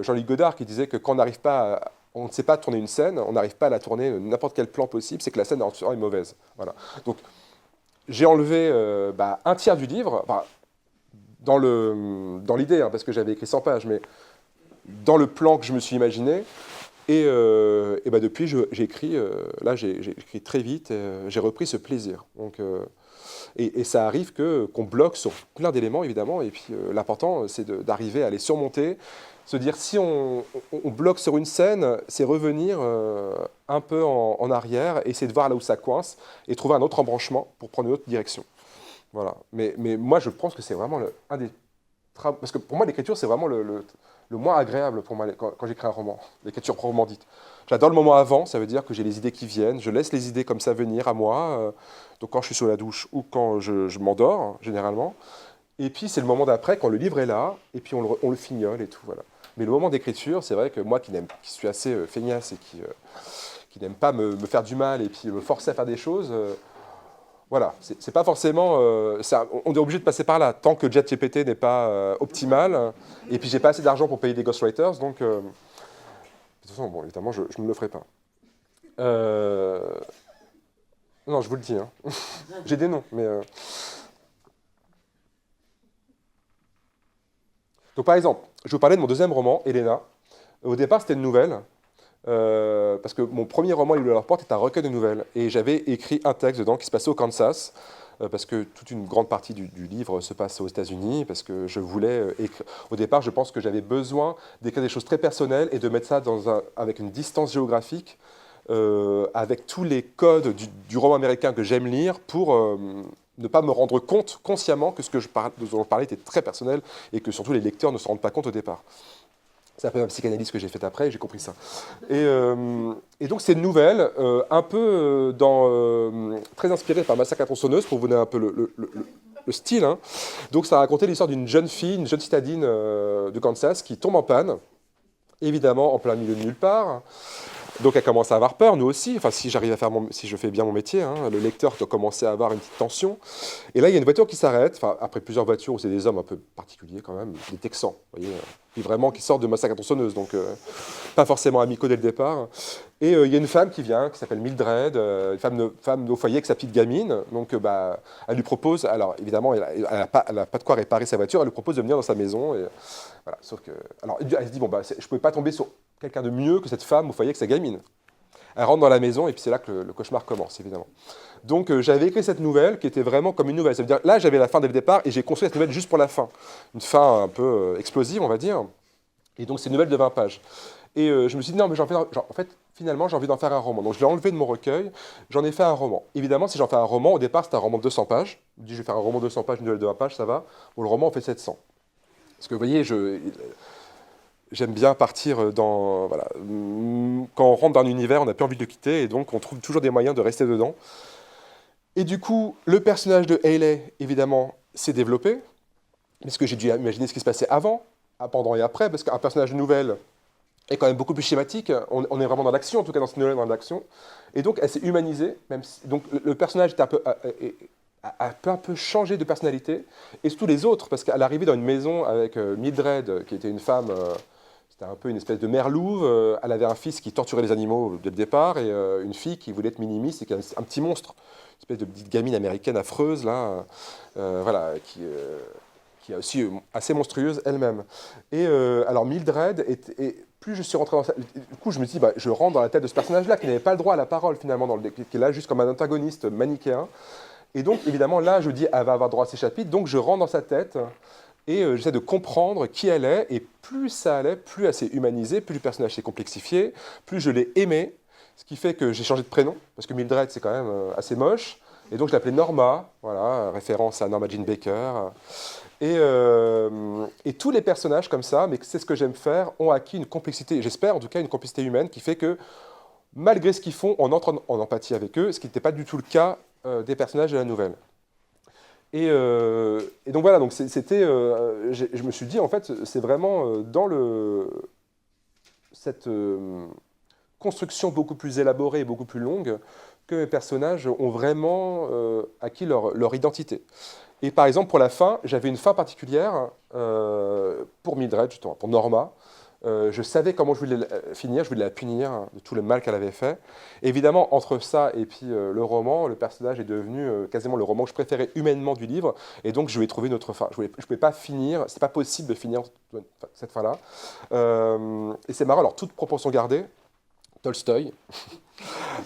Jean-Luc Godard qui disait que quand on n'arrive pas on ne sait pas tourner une scène, on n'arrive pas à la tourner n'importe quel plan possible, c'est que la scène est mauvaise. Voilà. Donc j'ai enlevé un tiers du livre, enfin, dans l'idée, hein, parce que j'avais écrit 100 pages, mais dans le plan que je me suis imaginé. Et depuis, j'ai écrit, j'ai écrit très vite, j'ai repris ce plaisir. Donc, et ça arrive qu'on bloque sur plein d'éléments, évidemment, et puis l'important, c'est d'arriver à les surmonter, se dire, si on bloque sur une scène, c'est revenir un peu en arrière, essayer de voir là où ça coince, et trouver un autre embranchement pour prendre une autre direction. Voilà. Mais moi, je pense que c'est vraiment un des travaux, parce que pour moi, l'écriture, c'est vraiment le moins agréable pour moi quand j'écris un roman, l'écriture proprement dite. J'adore le moment avant, ça veut dire que j'ai les idées qui viennent, je laisse les idées comme ça venir à moi, donc quand je suis sous la douche ou quand je m'endors, hein, généralement. Et puis c'est le moment d'après, quand le livre est là, et puis on le fignole et tout, voilà. Mais le moment d'écriture, c'est vrai que moi qui suis assez feignasse et qui n'aime pas me faire du mal et puis me forcer à faire des choses, voilà, c'est pas forcément. On est obligé de passer par là. Tant que ChatGPT n'est pas optimal, et puis j'ai pas assez d'argent pour payer des ghostwriters, donc. De toute façon, bon, évidemment, je ne le ferai pas. Non, je vous le dis. Hein. J'ai des noms, mais. Donc, par exemple, je vous parlais de mon deuxième roman, Elena. Au départ, c'était une nouvelle. Parce que mon premier roman, L'île de leur porte, est un recueil de nouvelles. Et j'avais écrit un texte dedans qui se passait au Kansas, parce que toute une grande partie du livre se passe aux États-Unis, parce que je voulais écrire. Au départ, je pense que j'avais besoin d'écrire des choses très personnelles et de mettre ça avec une distance géographique, avec tous les codes du roman américain que j'aime lire, pour ne pas me rendre compte consciemment que ce dont je parlais était très personnel et que surtout les lecteurs ne se rendent pas compte au départ. C'est un peu ma psychanalyse que j'ai faite après, j'ai compris ça. Et donc c'est une nouvelle, un peu très inspirée par Massacre à la tronçonneuse, pour vous donner un peu le style. Hein. Donc ça racontait l'histoire d'une jeune fille, une jeune citadine de Kansas, qui tombe en panne, évidemment en plein milieu de nulle part. Donc elle commence à avoir peur, nous aussi. Enfin, si je fais bien mon métier, hein, le lecteur doit commencer à avoir une petite tension. Et là, il y a une voiture qui s'arrête. Enfin, après plusieurs voitures où c'est des hommes un peu particuliers quand même, des Texans, vous voyez, qui sortent de Massacre à la tronçonneuse, donc pas forcément amicaux dès le départ. Et il y a une femme qui vient, qui s'appelle Mildred, une femme au foyer avec sa petite gamine. Donc, elle lui propose. Alors, évidemment, elle n'a pas de quoi réparer sa voiture. Elle lui propose de venir dans sa maison. Et, voilà. Sauf que, alors, elle se dit je ne pouvais pas tomber sur quelqu'un de mieux que cette femme au foyer avec sa gamine. Elle rentre dans la maison et puis c'est là que le cauchemar commence, évidemment. Donc j'avais écrit cette nouvelle qui était vraiment comme une nouvelle. Ça veut dire, là j'avais la fin dès le départ et j'ai construit cette nouvelle juste pour la fin. Une fin un peu explosive, on va dire. Et donc c'est une nouvelle de 20 pages. Et je me suis dit, non, mais en fait, finalement, j'ai envie d'en faire un roman. Donc je l'ai enlevé de mon recueil, j'en ai fait un roman. Évidemment, si j'en fais un roman, au départ, c'était un roman de 200 pages. Je me dis, je vais faire un roman de 200 pages, une nouvelle de 20 pages, ça va. Bon, le roman, on fait 700. Parce que vous voyez, j'aime bien partir dans... Voilà, quand on rentre dans un univers, on n'a plus envie de le quitter, et donc on trouve toujours des moyens de rester dedans. Et du coup, le personnage de Hayley, évidemment, s'est développé, parce que j'ai dû imaginer ce qui se passait avant, pendant et après, parce qu'un personnage de nouvelle est quand même beaucoup plus schématique. On est vraiment dans l'action, en tout cas dans cette nouvelle, dans l'action. Et donc, elle s'est humanisée, donc le personnage était a un peu changé de personnalité, et surtout les autres, parce qu'elle arrivait dans une maison avec Mildred, qui était une femme... C'était un peu une espèce de mère louve. Elle avait un fils qui torturait les animaux dès le départ et une fille qui voulait être minimise et qui avait un petit monstre, une espèce de petite gamine américaine affreuse, là, voilà, qui est aussi assez monstrueuse elle-même. Et alors Mildred, plus je suis rentré dans ça, du coup je me dis, je rentre dans la tête de ce personnage-là qui n'avait pas le droit à la parole finalement, qui est là juste comme un antagoniste manichéen. Et donc évidemment là je dis, elle va avoir droit à ses chapitres, donc je rentre dans sa tête. Et j'essaie de comprendre qui elle est, et plus ça allait, plus elle s'est humanisée, plus le personnage s'est complexifié, plus je l'ai aimé, ce qui fait que j'ai changé de prénom, parce que Mildred, c'est quand même assez moche, et donc je l'appelais Norma, voilà, référence à Norma Jean Baker. Et tous les personnages comme ça, mais c'est ce que j'aime faire, ont acquis une complexité, j'espère en tout cas une complexité humaine, qui fait que, malgré ce qu'ils font, on entre en empathie avec eux, ce qui n'était pas du tout le cas des personnages de la nouvelle. Et donc voilà, donc c'était, je me suis dit, en fait, c'est vraiment dans cette construction beaucoup plus élaborée et beaucoup plus longue que mes personnages ont vraiment acquis leur identité. Et par exemple, pour la fin, j'avais une fin particulière pour Mildred, justement, pour Norma, Je savais comment je voulais finir, je voulais la punir de tout le mal qu'elle avait fait. Évidemment, entre ça et puis le roman, le personnage est devenu quasiment le roman que je préférais humainement du livre, et donc je lui ai trouvé une autre fin. Je ne pouvais pas finir, c'est pas possible de finir cette fin-là. Et c'est marrant, alors toute proportion gardée, Tolstoï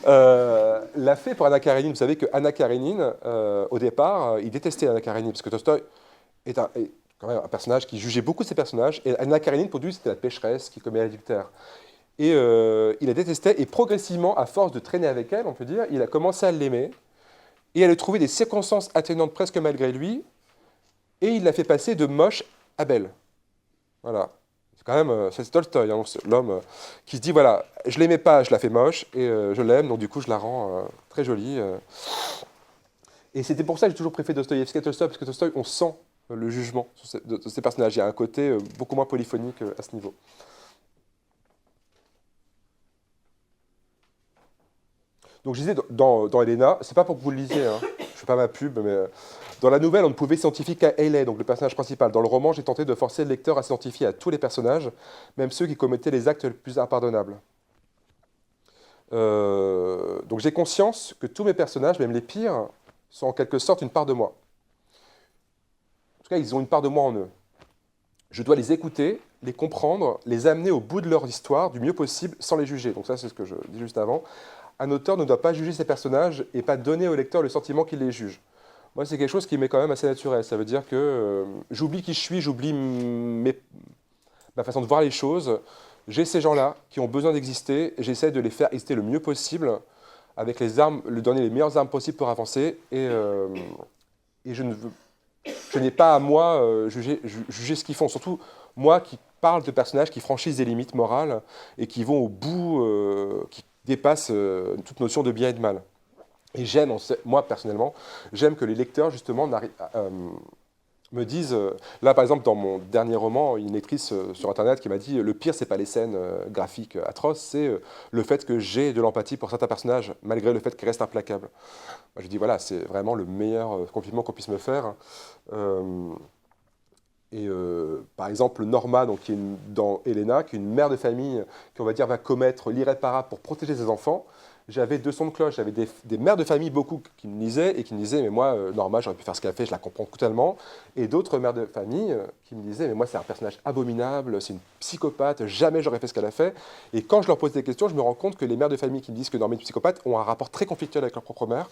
l'a fait pour Anna Karénine. Vous savez que Anna Karénine, au départ, il détestait Anna Karénine, parce que Tolstoï est quand même un personnage qui jugeait beaucoup de ses personnages, et Anna Karénine, pour lui, c'était la pécheresse qui commet l'adultère. Et il la détestait, et progressivement, à force de traîner avec elle, on peut dire, il a commencé à l'aimer, et à lui trouver des circonstances atténuantes presque malgré lui, et il l'a fait passer de moche à belle. Voilà. C'est quand même, c'est Tolstoï, hein, l'homme qui se dit, voilà, je l'aimais pas, je la fais moche, et je l'aime, donc du coup, je la rends très jolie. Et c'était pour ça que j'ai toujours préféré Dostoïevski à Tolstoï, parce que Tolstoï, on sent le jugement de ces personnages. Il y a un côté beaucoup moins polyphonique à ce niveau. Donc je disais, dans Helena, c'est pas pour que vous le lisiez, hein, je fais pas ma pub, mais dans la nouvelle, on ne pouvait s'identifier qu'à Haley, donc le personnage principal. Dans le roman, j'ai tenté de forcer le lecteur à s'identifier à tous les personnages, même ceux qui commettaient les actes les plus impardonnables. Donc j'ai conscience que tous mes personnages, même les pires, sont en quelque sorte une part de moi. En tout cas, ils ont une part de moi en eux. Je dois les écouter, les comprendre, les amener au bout de leur histoire du mieux possible sans les juger. Donc ça, c'est ce que je dis juste avant. Un auteur ne doit pas juger ses personnages et pas donner au lecteur le sentiment qu'il les juge. Moi, c'est quelque chose qui m'est quand même assez naturel. Ça veut dire que j'oublie qui je suis, j'oublie ma façon de voir les choses. J'ai ces gens-là qui ont besoin d'exister, et j'essaie de les faire exister le mieux possible, avec les armes, leur donner les meilleures armes possibles pour avancer. Et je n'ai pas à moi juger ce qu'ils font. Surtout moi qui parle de personnages qui franchissent des limites morales et qui vont au bout, qui dépassent toute notion de bien et de mal. Et j'aime, moi personnellement, j'aime que les lecteurs justement me disent, là par exemple dans mon dernier roman, une lectrice sur internet qui m'a dit le pire c'est pas les scènes graphiques atroces, c'est le fait que j'ai de l'empathie pour certains personnages malgré le fait qu'ils restent implacables. Moi, je dis voilà, c'est vraiment le meilleur compliment qu'on puisse me faire. Par exemple, Norma, donc, qui est dans Helena, qui est une mère de famille qui, on va dire, va commettre l'irréparable pour protéger ses enfants. J'avais deux sons de cloche, j'avais des mères de famille, beaucoup, qui me lisaient et qui me disaient, mais moi, Norma, j'aurais pu faire ce qu'elle fait, je la comprends totalement. Et d'autres mères de famille qui me disaient, mais moi, c'est un personnage abominable, c'est une psychopathe, jamais j'aurais fait ce qu'elle a fait. Et quand je leur pose des questions, je me rends compte que les mères de famille qui me disent que Norma est une psychopathe ont un rapport très conflictuel avec leur propre mère.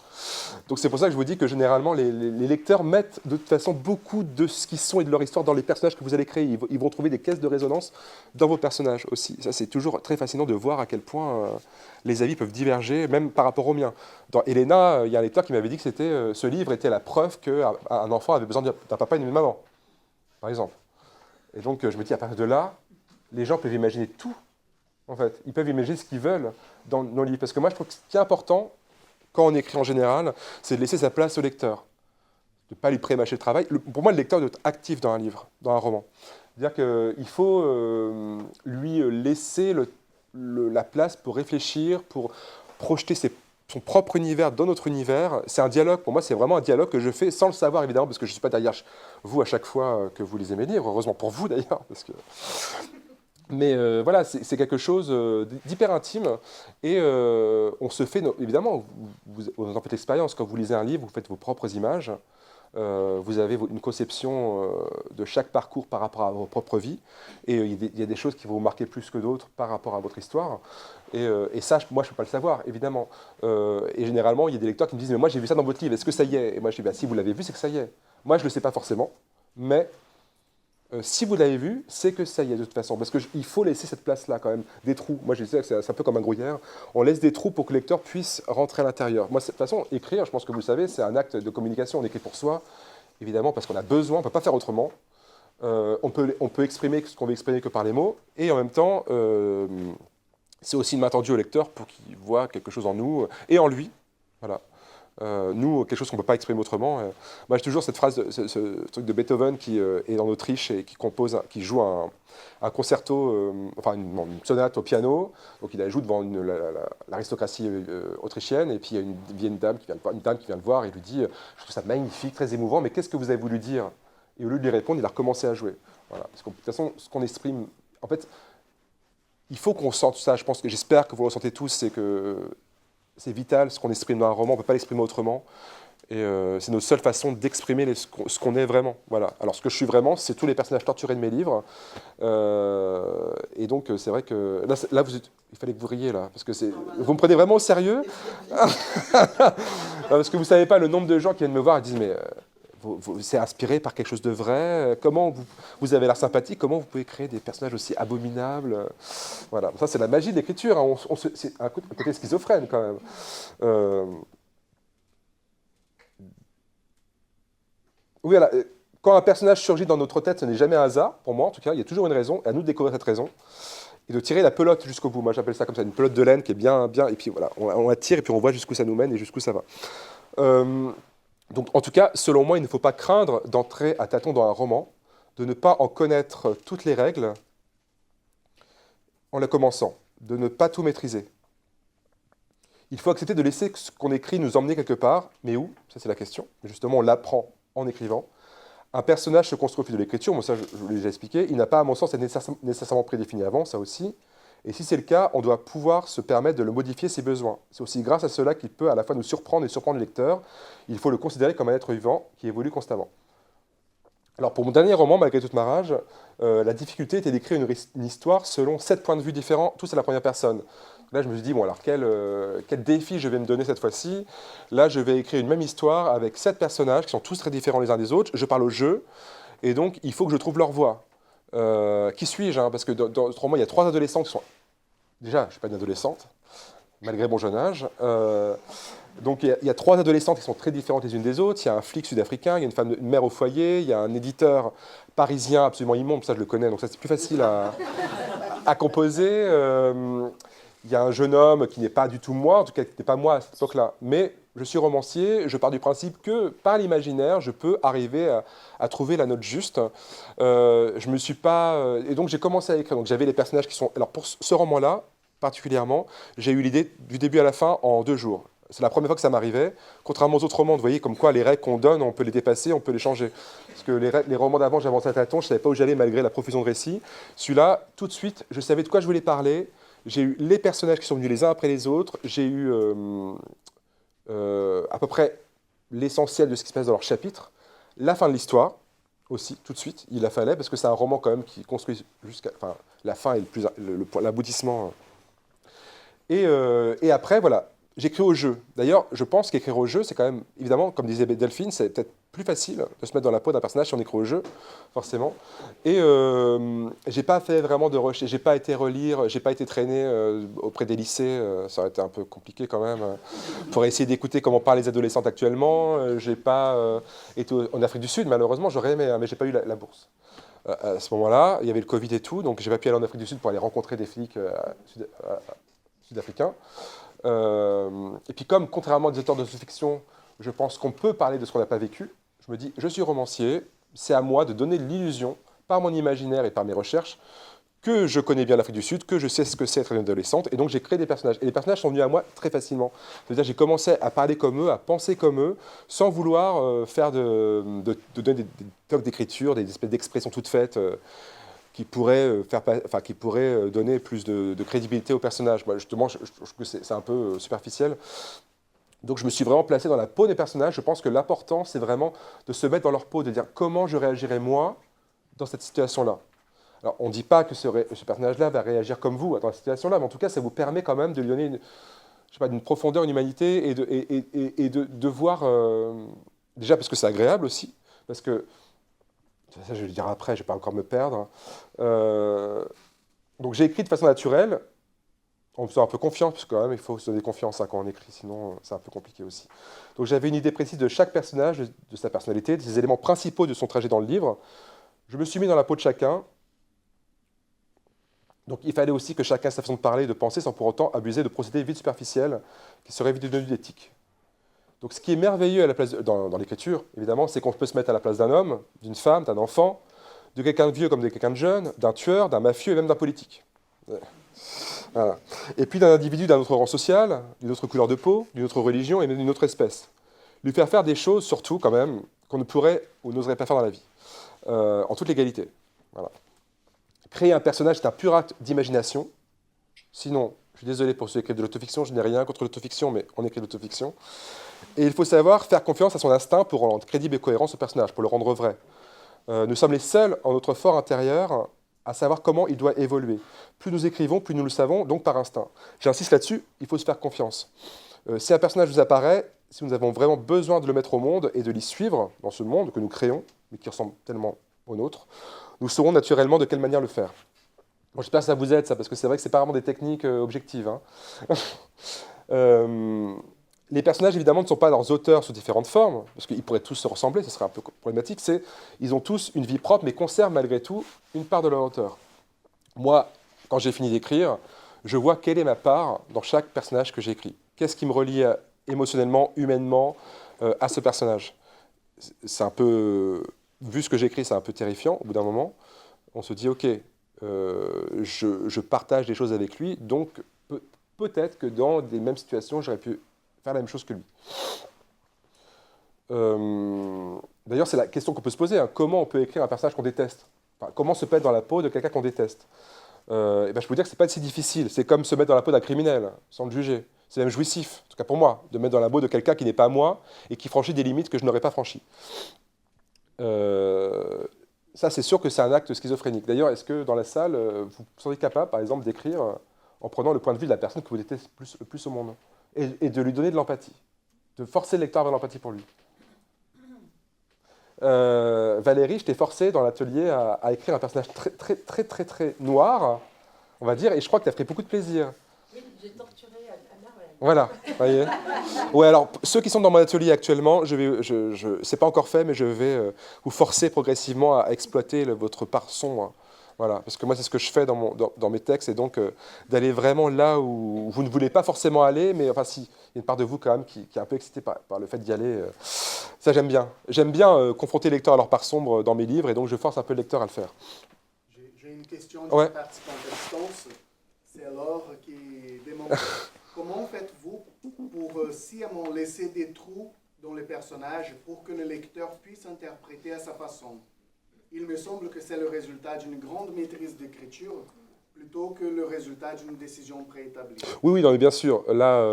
Donc c'est pour ça que je vous dis que généralement, les lecteurs mettent de toute façon beaucoup de ce qu'ils sont et de leur histoire dans les personnages que vous allez créer. Ils vont trouver des caisses de résonance dans vos personnages aussi. Ça, c'est toujours très fascinant de voir à quel point les avis peuvent diverger, même par rapport aux miens. Dans Helena, il y a un lecteur qui m'avait dit que ce livre était la preuve qu'un enfant avait besoin d'un papa et d'une maman, par exemple. Et donc, je me dis, à partir de là, les gens peuvent imaginer tout, en fait. Ils peuvent imaginer ce qu'ils veulent dans nos livres. Parce que moi, je trouve que ce qui est important, quand on écrit en général, c'est de laisser sa place au lecteur. De ne pas lui prémâcher le travail. Pour moi, le lecteur doit être actif dans un livre, dans un roman. C'est-à-dire qu'il faut lui laisser la place pour réfléchir, pour projeter son propre univers dans notre univers. C'est un dialogue, pour moi c'est vraiment un dialogue que je fais sans le savoir évidemment, parce que je ne suis pas derrière vous à chaque fois que vous lisez mes livres, heureusement pour vous d'ailleurs. Mais voilà, c'est quelque chose d'hyper intime et on se fait, évidemment, vous en faites l'expérience, quand vous lisez un livre, vous faites vos propres images. Vous avez une conception de chaque parcours par rapport à votre propre vie, et il y a des choses qui vont vous marquer plus que d'autres par rapport à votre histoire, et ça, moi, je ne peux pas le savoir, évidemment. Et généralement, il y a des lecteurs qui me disent « mais moi, j'ai vu ça dans votre livre, est-ce que ça y est ?» Et moi, je dis bah, « si vous l'avez vu, c'est que ça y est. » Moi, je ne le sais pas forcément, mais si vous l'avez vu, c'est que ça y est de toute façon, parce qu'il faut laisser cette place-là quand même, des trous. Moi je disais que c'est un peu comme un gruyère, on laisse des trous pour que le lecteur puisse rentrer à l'intérieur. Moi de toute façon, écrire, je pense que vous le savez, c'est un acte de communication, on écrit pour soi, évidemment parce qu'on a besoin, on ne peut pas faire autrement. On peut exprimer ce qu'on veut exprimer que par les mots, et en même temps, c'est aussi une main tendue au lecteur pour qu'il voit quelque chose en nous et en lui. Voilà. Nous, quelque chose qu'on ne peut pas exprimer autrement. Moi, j'ai toujours cette phrase, ce truc de Beethoven qui est en Autriche et qui joue un concerto, enfin une sonate au piano. Donc, il la joue devant l'aristocratie autrichienne. Et puis, il y a une vieille dame qui vient le voir et lui dit « Je trouve ça magnifique, très émouvant, mais qu'est-ce que vous avez voulu dire ?» Et au lieu de lui répondre, il a recommencé à jouer. Voilà. Parce que de toute façon, ce qu'on exprime, en fait, il faut qu'on sente ça. J'espère que vous le ressentez tous, c'est que c'est vital, ce qu'on exprime dans un roman, on ne peut pas l'exprimer autrement. Et c'est notre seule façon d'exprimer ce qu'on est vraiment. Voilà. Alors ce que je suis vraiment, c'est tous les personnages torturés de mes livres. Et donc c'est vrai que là il fallait que vous riez là, parce que vous me prenez vraiment au sérieux. Parce que vous savez pas le nombre de gens qui viennent me voir et disent mais c'est inspiré par quelque chose de vrai. Comment vous avez l'air sympathique. Comment vous pouvez créer des personnages aussi abominables. Voilà. Ça c'est la magie de l'écriture. Hein. C'est un côté schizophrène quand même. Oui, voilà. Quand un personnage surgit dans notre tête, ce n'est jamais un hasard, pour moi en tout cas, il y a toujours une raison, et à nous de découvrir cette raison, et de tirer la pelote jusqu'au bout. Moi j'appelle ça comme ça, une pelote de laine qui est bien, et puis voilà, on la tire, et puis on voit jusqu'où ça nous mène et jusqu'où ça va. Donc en tout cas, selon moi, il ne faut pas craindre d'entrer à tâtons dans un roman, de ne pas en connaître toutes les règles en la commençant, de ne pas tout maîtriser. Il faut accepter de laisser ce qu'on écrit nous emmener quelque part, mais où? Ça c'est la question. Justement, on l'apprend en écrivant. Un personnage se construit au fil de l'écriture, moi ça je vous l'ai déjà expliqué, il n'a pas à mon sens être nécessairement prédéfini avant, ça aussi, et si c'est le cas, on doit pouvoir se permettre de le modifier ses besoins. C'est aussi grâce à cela qu'il peut à la fois nous surprendre et surprendre le lecteur, il faut le considérer comme un être vivant qui évolue constamment. Alors pour mon dernier roman, Malgré toute ma rage, la difficulté était d'écrire une histoire selon 7 points de vue différents, tous à la première personne. Là, je me suis dit, bon, alors quel défi je vais me donner cette fois-ci? Là, je vais écrire une même histoire avec 7 personnages qui sont tous très différents les uns des autres. Je parle au jeu, et donc il faut que je trouve leur voix. Qui suis-je, hein? Parce que dans ce roman, il y a 3 adolescents qui sont... Déjà, je ne suis pas une adolescente, malgré mon jeune âge. Donc il y a 3 adolescentes qui sont très différentes les unes des autres. Il y a un flic sud-africain, il y a une mère au foyer, il y a un éditeur parisien absolument immonde, ça je le connais, donc ça c'est plus facile à composer. Il y a un jeune homme qui n'est pas du tout moi, en tout cas qui n'était pas moi à cette époque-là. Mais je suis romancier, je pars du principe que par l'imaginaire, je peux arriver à trouver la note juste. Je me suis pas... et donc j'ai commencé à écrire. Donc j'avais les personnages qui sont... Alors pour ce roman-là, particulièrement, j'ai eu l'idée du début à la fin en 2 jours. C'est la première fois que ça m'arrivait. Contrairement aux autres romans, vous voyez, comme quoi les règles qu'on donne, on peut les dépasser, on peut les changer. Parce que les romans d'avant, j'avançais à tâtons, je ne savais pas où j'allais malgré la profusion de récits. Celui-là, tout de suite, je savais de quoi je voulais parler. J'ai eu les personnages qui sont venus les uns après les autres. J'ai eu à peu près l'essentiel de ce qui se passe dans leur chapitre. La fin de l'histoire aussi, tout de suite, il la fallait, parce que c'est un roman quand même qui construit jusqu'à... Enfin, la fin est l'aboutissement. Et après, voilà, j'écris au jeu. D'ailleurs, je pense qu'écrire au jeu, c'est quand même, évidemment, comme disait Delphine, c'est peut-être plus facile de se mettre dans la peau d'un personnage si on écrit au jeu, forcément. Et j'ai pas fait vraiment de recherche, j'ai pas été relire, j'ai pas été traîné auprès des lycées, ça aurait été un peu compliqué quand même, pour essayer d'écouter comment parlent les adolescentes actuellement. J'ai pas été en Afrique du Sud, malheureusement, j'aurais aimé, hein, mais j'ai pas eu la bourse. À ce moment-là, il y avait le Covid et tout, donc j'ai pas pu aller en Afrique du Sud pour aller rencontrer des flics sud-africains. Et puis comme, contrairement à des auteurs de fiction, je pense qu'on peut parler de ce qu'on n'a pas vécu, je me dis, je suis romancier, c'est à moi de donner l'illusion, par mon imaginaire et par mes recherches, que je connais bien l'Afrique du Sud, que je sais ce que c'est être une adolescente, et donc j'ai créé des personnages. Et les personnages sont venus à moi très facilement. C'est-à-dire j'ai commencé à parler comme eux, à penser comme eux, sans vouloir faire donner des toques d'écriture, des espèces d'expressions toutes faites, qui pourraient donner plus de crédibilité au personnage. Moi, justement, je trouve que c'est un peu superficiel. Donc je me suis vraiment placé dans la peau des personnages. Je pense que l'important, c'est vraiment de se mettre dans leur peau, de dire comment je réagirais moi dans cette situation-là. Alors on ne dit pas que ce personnage-là va réagir comme vous dans cette situation-là, mais en tout cas, ça vous permet quand même de lui donner une profondeur, une humanité, et de voir, déjà parce que c'est agréable aussi, parce que, ça je vais le dire après, je ne vais pas encore me perdre. Donc j'ai écrit de façon naturelle, en faisant un peu confiance, parce que quand même, il faut se donner confiance quand on écrit, sinon c'est un peu compliqué aussi. Donc j'avais une idée précise de chaque personnage, de sa personnalité, des éléments principaux de son trajet dans le livre. Je me suis mis dans la peau de chacun. Donc il fallait aussi que chacun ait sa façon de parler, de penser, sans pour autant abuser de procédés vite superficiels, qui seraient vite devenus d'éthique. Donc ce qui est merveilleux dans l'écriture, évidemment, c'est qu'on peut se mettre à la place d'un homme, d'une femme, d'un enfant, de quelqu'un de vieux comme de quelqu'un de jeune, d'un tueur, d'un mafieux et même d'un politique. Voilà. Et puis d'un individu d'un autre rang social, d'une autre couleur de peau, d'une autre religion et même d'une autre espèce. Lui faire des choses, surtout, quand même, qu'on ne pourrait ou n'oserait pas faire dans la vie, en toute légalité. Voilà. Créer un personnage, c'est un pur acte d'imagination, Sinon, je suis désolé pour ceux qui écrivent de l'autofiction, je n'ai rien contre l'autofiction, mais on écrit de l'autofiction. Et il faut savoir faire confiance à son instinct pour rendre crédible et cohérent ce personnage, pour le rendre vrai. Nous sommes les seuls en notre fort intérieur à savoir comment il doit évoluer. Plus nous écrivons, plus nous le savons, donc par instinct. J'insiste là-dessus, il faut se faire confiance. Si un personnage vous apparaît, si nous avons vraiment besoin de le mettre au monde et de l'y suivre dans ce monde que nous créons, mais qui ressemble tellement au nôtre, nous saurons naturellement de quelle manière le faire. Bon, j'espère que ça vous aide, ça, parce que c'est vrai que ce n'est pas vraiment des techniques objectives. Hein. Les personnages, évidemment, ne sont pas leurs auteurs sous différentes formes, parce qu'ils pourraient tous se ressembler, ce serait un peu problématique. Ils ont tous une vie propre, mais conservent malgré tout une part de leur auteur. Moi, quand j'ai fini d'écrire, je vois quelle est ma part dans chaque personnage que j'écris. Qu'est-ce qui me relie émotionnellement, humainement, à ce personnage. C'est un peu... Vu ce que j'écris, c'est un peu terrifiant, au bout d'un moment. On se dit, ok, je partage des choses avec lui, donc peut-être que dans des mêmes situations, j'aurais pu faire la même chose que lui. D'ailleurs, c'est la question qu'on peut se poser. Hein. Comment on peut écrire un personnage qu'on déteste? Enfin, comment se mettre dans la peau de quelqu'un qu'on déteste? Et ben, je peux vous dire que ce n'est pas si difficile. C'est comme se mettre dans la peau d'un criminel, sans le juger. C'est même jouissif, en tout cas pour moi, de mettre dans la peau de quelqu'un qui n'est pas moi et qui franchit des limites que je n'aurais pas franchies. Ça, c'est sûr que c'est un acte schizophrénique. D'ailleurs, est-ce que dans la salle, vous seriez capable, par exemple, d'écrire en prenant le point de vue de la personne que vous détestez le plus au monde et de lui donner de l'empathie, de forcer le lecteur à avoir de l'empathie pour lui? Valérie, je t'ai forcé dans l'atelier à écrire un personnage très noir, on va dire, et je crois que tu as pris beaucoup de plaisir. Oui, j'ai torturé à merveille. Voilà, vous voyez. Ouais, alors, ceux qui sont dans mon atelier actuellement, c'est pas encore fait, mais je vais vous forcer progressivement à exploiter votre part sombre. Voilà, parce que moi, c'est ce que je fais dans mes textes, et donc d'aller vraiment là où vous ne voulez pas forcément aller, mais enfin, si, il y a une part de vous quand même qui est un peu excitée par le fait d'y aller. Ça, j'aime bien. J'aime bien confronter les lecteurs à leur part sombre dans mes livres, et donc je force un peu le lecteur à le faire. J'ai une question Ouais. d'une participante à distance. C'est Laure qui demande comment faites-vous pour sciemment laisser des trous dans les personnages pour que le lecteur puisse interpréter à sa façon? Il me semble que c'est le résultat d'une grande maîtrise d'écriture plutôt que le résultat d'une décision préétablie. Oui, non, mais bien sûr. Là,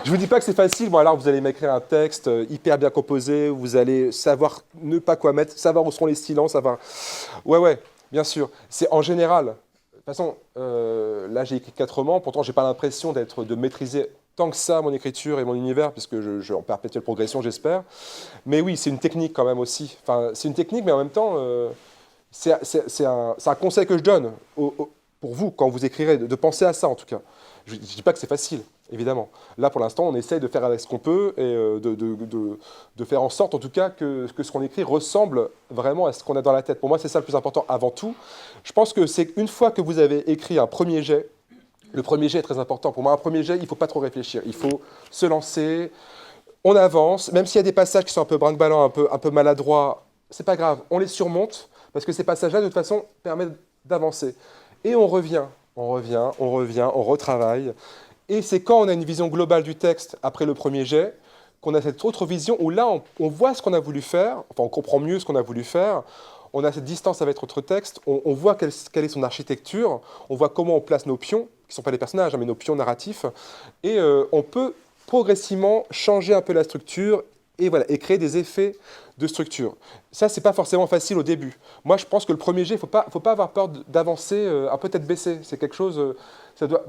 je vous dis pas que c'est facile. Bon, alors vous allez m'écrire un texte hyper bien composé, vous allez savoir ne pas quoi mettre, savoir où seront les silences, savoir... Ouais, bien sûr. C'est en général. De toute façon, là, j'ai écrit 4 romans, pourtant, j'ai pas l'impression de maîtriser tant que ça mon écriture et mon univers, puisque je suis en perpétuelle progression, j'espère. Mais oui, c'est une technique quand même aussi. Enfin, c'est une technique, mais en même temps... c'est un conseil que je donne pour vous, quand vous écrirez, de penser à ça en tout cas. Je ne dis pas que c'est facile, évidemment. Là, pour l'instant, on essaye de faire avec ce qu'on peut et de faire en sorte, en tout cas, que ce qu'on écrit ressemble vraiment à ce qu'on a dans la tête. Pour moi, c'est ça le plus important avant tout. Je pense que c'est une fois que vous avez écrit un premier jet, le premier jet est très important. Pour moi, un premier jet, il ne faut pas trop réfléchir. Il faut se lancer, on avance, même s'il y a des passages qui sont un peu brinque-ballant, un peu maladroits, c'est pas grave, on les surmonte. Parce que ces passages-là, de toute façon, permettent d'avancer. Et on revient, on retravaille. Et c'est quand on a une vision globale du texte, après le premier jet, qu'on a cette autre vision où là, on voit ce qu'on a voulu faire, enfin, on comprend mieux ce qu'on a voulu faire, on a cette distance avec notre texte, on voit quelle est son architecture, on voit comment on place nos pions, qui ne sont pas les personnages, hein, mais nos pions narratifs, et on peut progressivement changer un peu la structure et voilà, et créer des effets de structure. Ça, c'est pas forcément facile au début. Moi, je pense que le premier jet, faut pas avoir peur d'avancer un peu tête baissée. C'est quelque chose... ça doit...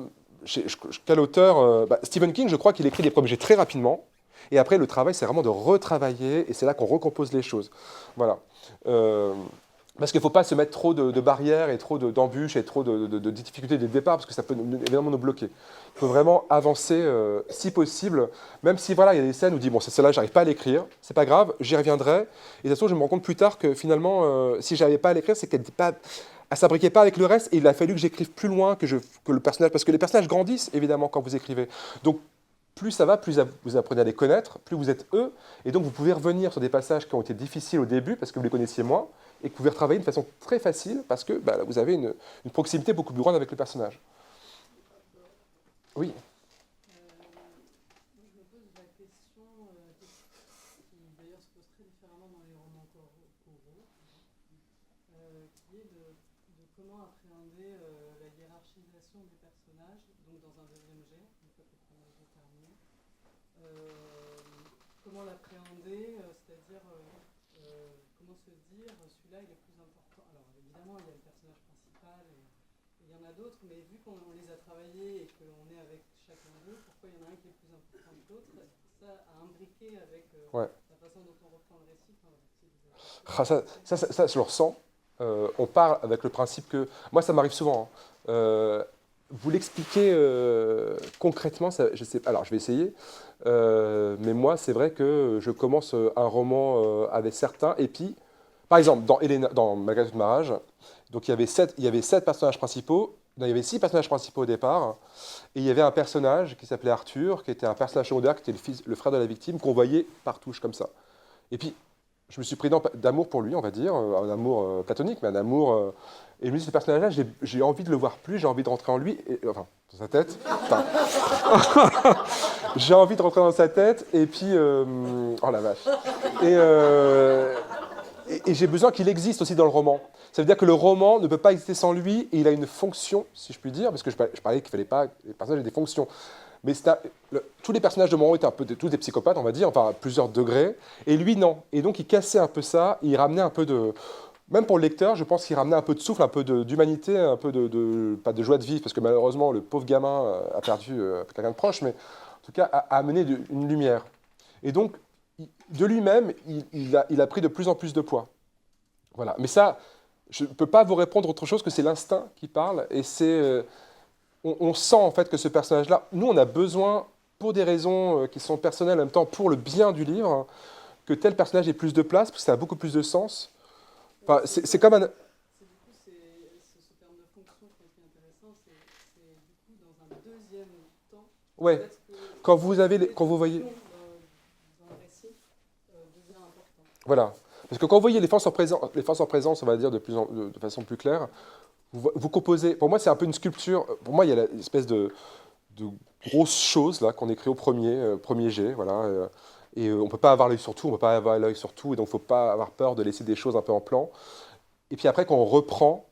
Quel auteur Stephen King, je crois qu'il écrit des premiers jets très rapidement. Et après, le travail, c'est vraiment de retravailler. Et c'est là qu'on recompose les choses. Voilà. Parce qu'il ne faut pas se mettre trop de barrières et trop d'embûches et trop de difficultés dès le départ, parce que ça peut évidemment nous bloquer. Il faut vraiment avancer si possible, même si voilà, il y a des scènes où on dit bon, celle-là, j'arrive pas à l'écrire, c'est pas grave, j'y reviendrai. Et de toute façon, je me rends compte plus tard que finalement, si j'arrivais pas à l'écrire, c'est qu'elle ne s'abriquait pas avec le reste, et il a fallu que j'écrive plus loin que le personnage, parce que les personnages grandissent évidemment quand vous écrivez. Donc plus ça va, plus vous apprenez à les connaître, plus vous êtes eux, et donc vous pouvez revenir sur des passages qui ont été difficiles au début parce que vous les connaissiez moins, et que vous pouvez retravailler de façon très facile parce que vous avez une proximité beaucoup plus grande avec le personnage. Oui. Je me pose la question, qui d'ailleurs se pose très différemment dans les romans coraux, qui est de comment appréhender la hiérarchisation des personnages, donc dans un deuxième jet, une fois que le premier jet est terminé. Comment l'appréhender, c'est-à-dire comment se dire, celui-là il est plus important. Alors évidemment, il y a le personnage principal et il y en a d'autres, mais vu qu'on les a travaillés et qu'on est avec chacun d'eux, pourquoi il y en a un qui est plus important que l'autre, ça a imbriqué avec la façon dont on reprend le récit. Ça, je le ressens. On part avec le principe que... Moi, ça m'arrive souvent. Vous l'expliquez concrètement, ça, je sais pas. Alors, je vais essayer. Mais moi, c'est vrai que je commence un roman avec certains. Et puis, par exemple, dans Marguerite de Marage, donc il y avait 7 personnages principaux. Non, il y avait 6 personnages principaux au départ. Et il y avait un personnage qui s'appelait Arthur, qui était un personnage secondaire, qui était le frère de la victime, qu'on voyait par touche comme ça. Et puis, je me suis pris d'amour pour lui, on va dire, un amour platonique, mais un amour... et je me dis, ce personnage-là, j'ai envie de le voir plus, j'ai envie de rentrer en lui, enfin, dans sa tête. Enfin, j'ai envie de rentrer dans sa tête, et puis... oh la vache. Et j'ai besoin qu'il existe aussi dans le roman. Ça veut dire que le roman ne peut pas exister sans lui, et il a une fonction, si je puis dire, parce que je parlais qu'il ne fallait pas... Les personnages aient des fonctions. Mais tous les personnages de mon roman étaient un peu tous des psychopathes, on va dire, enfin à plusieurs degrés. Et lui, non. Et donc, il cassait un peu ça. Il ramenait un peu de... Même pour le lecteur, je pense qu'il ramenait un peu de souffle, un peu d'humanité, un peu pas de joie de vivre, parce que malheureusement, le pauvre gamin a perdu quelqu'un de proche, mais en tout cas, a amené une lumière. Et donc, de lui-même, il a pris de plus en plus de poids. Voilà. Mais ça, je ne peux pas vous répondre autre chose que c'est l'instinct qui parle, et c'est... On sent en fait que ce personnage-là, nous on a besoin, pour des raisons qui sont personnelles en même temps, pour le bien du livre, que tel personnage ait plus de place, parce que ça a beaucoup plus de sens. Enfin, c'est comme un... Du coup, ce terme de fonction qui est intéressant, c'est du coup dans un deuxième temps, Ouais. Quand vous voyez... dans le récit, devient important. Voilà. Parce que quand vous voyez les forces en présence, on va dire de façon plus claire, vous composez... Pour moi, c'est un peu une sculpture. Pour moi, il y a l'espèce de grosses choses là qu'on écrit au premier jet, voilà. Et on ne peut pas avoir l'œil sur tout, on ne peut pas avoir l'œil sur tout, et donc il ne faut pas avoir peur de laisser des choses un peu en plan. Et puis après, quand on reprend,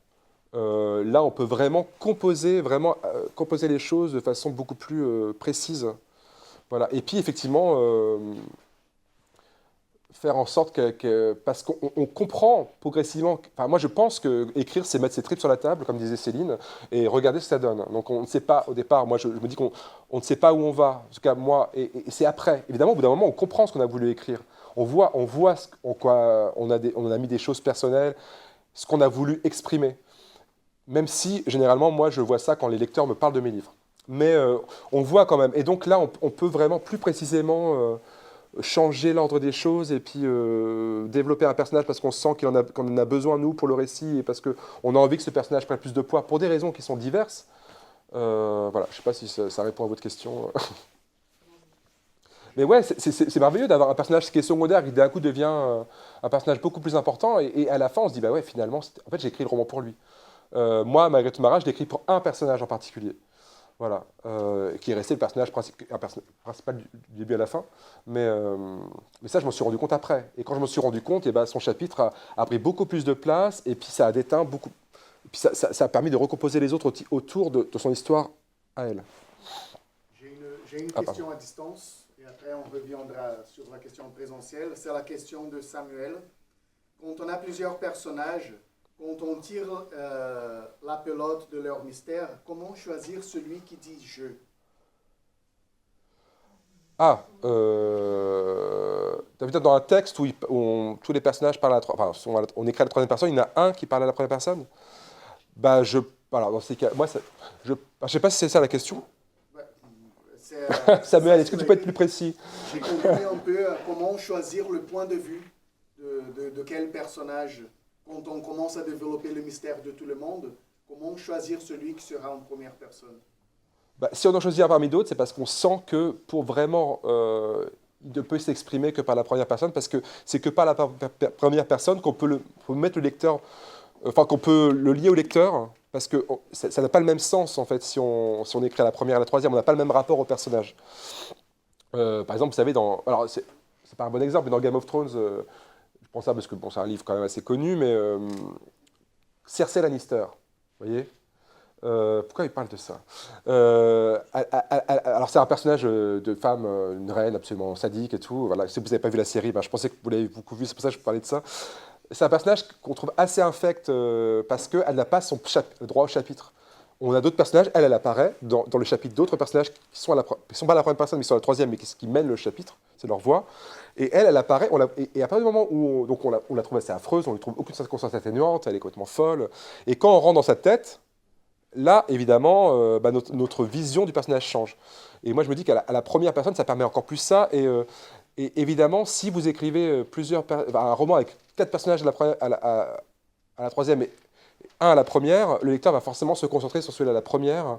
là, on peut vraiment composer les choses de façon beaucoup plus précise. Voilà. Et puis, effectivement, faire en sorte parce qu'on comprend progressivement. Enfin, moi, je pense que écrire, c'est mettre ses tripes sur la table, comme disait Céline, et regarder ce que ça donne. Donc, on ne sait pas au départ. Moi, je me dis qu'on ne sait pas où on va. En tout cas, moi, et c'est après. Évidemment, au bout d'un moment, on comprend ce qu'on a voulu écrire. On voit en quoi on a mis des choses personnelles, ce qu'on a voulu exprimer. Même si, généralement, moi, je vois ça quand les lecteurs me parlent de mes livres. Mais on voit quand même. Et donc là, on peut vraiment plus précisément changer l'ordre des choses et puis développer un personnage parce qu'on sent qu'on en a besoin, nous, pour le récit, et parce qu'on a envie que ce personnage prenne plus de poids pour des raisons qui sont diverses. Voilà, je ne sais pas si ça répond à votre question. Mais ouais, c'est merveilleux d'avoir un personnage qui est secondaire, qui d'un coup devient un personnage beaucoup plus important, et à la fin, on se dit, bah ouais, finalement, en fait, j'ai écrit le roman pour lui. Moi, Marguerite Marat, je l'ai écrit pour un personnage en particulier. Voilà, qui est resté le personnage principal du début à la fin. Mais ça, je m'en suis rendu compte après. Et quand je m'en suis rendu compte, ben, son chapitre a pris beaucoup plus de place, et puis ça a déteint beaucoup. Et puis ça a permis de recomposer les autres autour de son histoire à elle. J'ai une question à distance, et après on reviendra sur la question présentielle. C'est la question de Samuel. Quand on a plusieurs personnages, quand on tire la pelote de leur mystère, comment choisir celui qui dit « je » ? Peut-être dans un texte où tous les personnages parlent on écrit à la troisième personne, il y en a un qui parle à la première personne. Bah, alors, dans ces cas, moi, je ne sais pas si c'est ça la question. Samuel, est-ce que tu peux être plus précis ? J'ai compris un peu comment choisir le point de vue de quel personnage. Quand on commence à développer le mystère de tout le monde, comment choisir celui qui sera en première personne ? Bah, si on en choisit un parmi d'autres, c'est parce qu'on sent que pour vraiment, il ne peut s'exprimer que par la première personne, parce que c'est que par la première personne qu'on peut mettre le lecteur, enfin qu'on peut le lier au lecteur, parce que ça n'a pas le même sens en fait si on écrit à la première et à la troisième, on n'a pas le même rapport au personnage. Par exemple, vous savez, alors c'est pas un bon exemple, mais dans Game of Thrones, je pense ça parce que c'est un livre quand même assez connu, mais Cersei Lannister. Vous voyez? Pourquoi il parle de ça? Alors c'est un personnage de femme, une reine absolument sadique et tout. Voilà. Si vous n'avez pas vu la série, ben, je pensais que vous l'avez beaucoup vu, c'est pour ça que je vous parlais de ça. C'est un personnage qu'on trouve assez infect parce qu'elle n'a pas son droit au chapitre. On a d'autres personnages, elle apparaît dans le chapitre d'autres personnages qui sont sont pas à la première personne, mais qui sont à la troisième, mais qui mènent le chapitre, c'est leur voix. Et elle apparaît, et à partir du moment où on la trouve assez affreuse, on ne trouve aucune circonstance atténuante, elle est complètement folle. Et quand on rentre dans sa tête, là, évidemment, notre vision du personnage change. Et moi, je me dis qu'à la première personne, ça permet encore plus ça. Et évidemment, si vous écrivez un roman avec 4 personnages à la troisième et un à la première, le lecteur va forcément se concentrer sur celui à la première,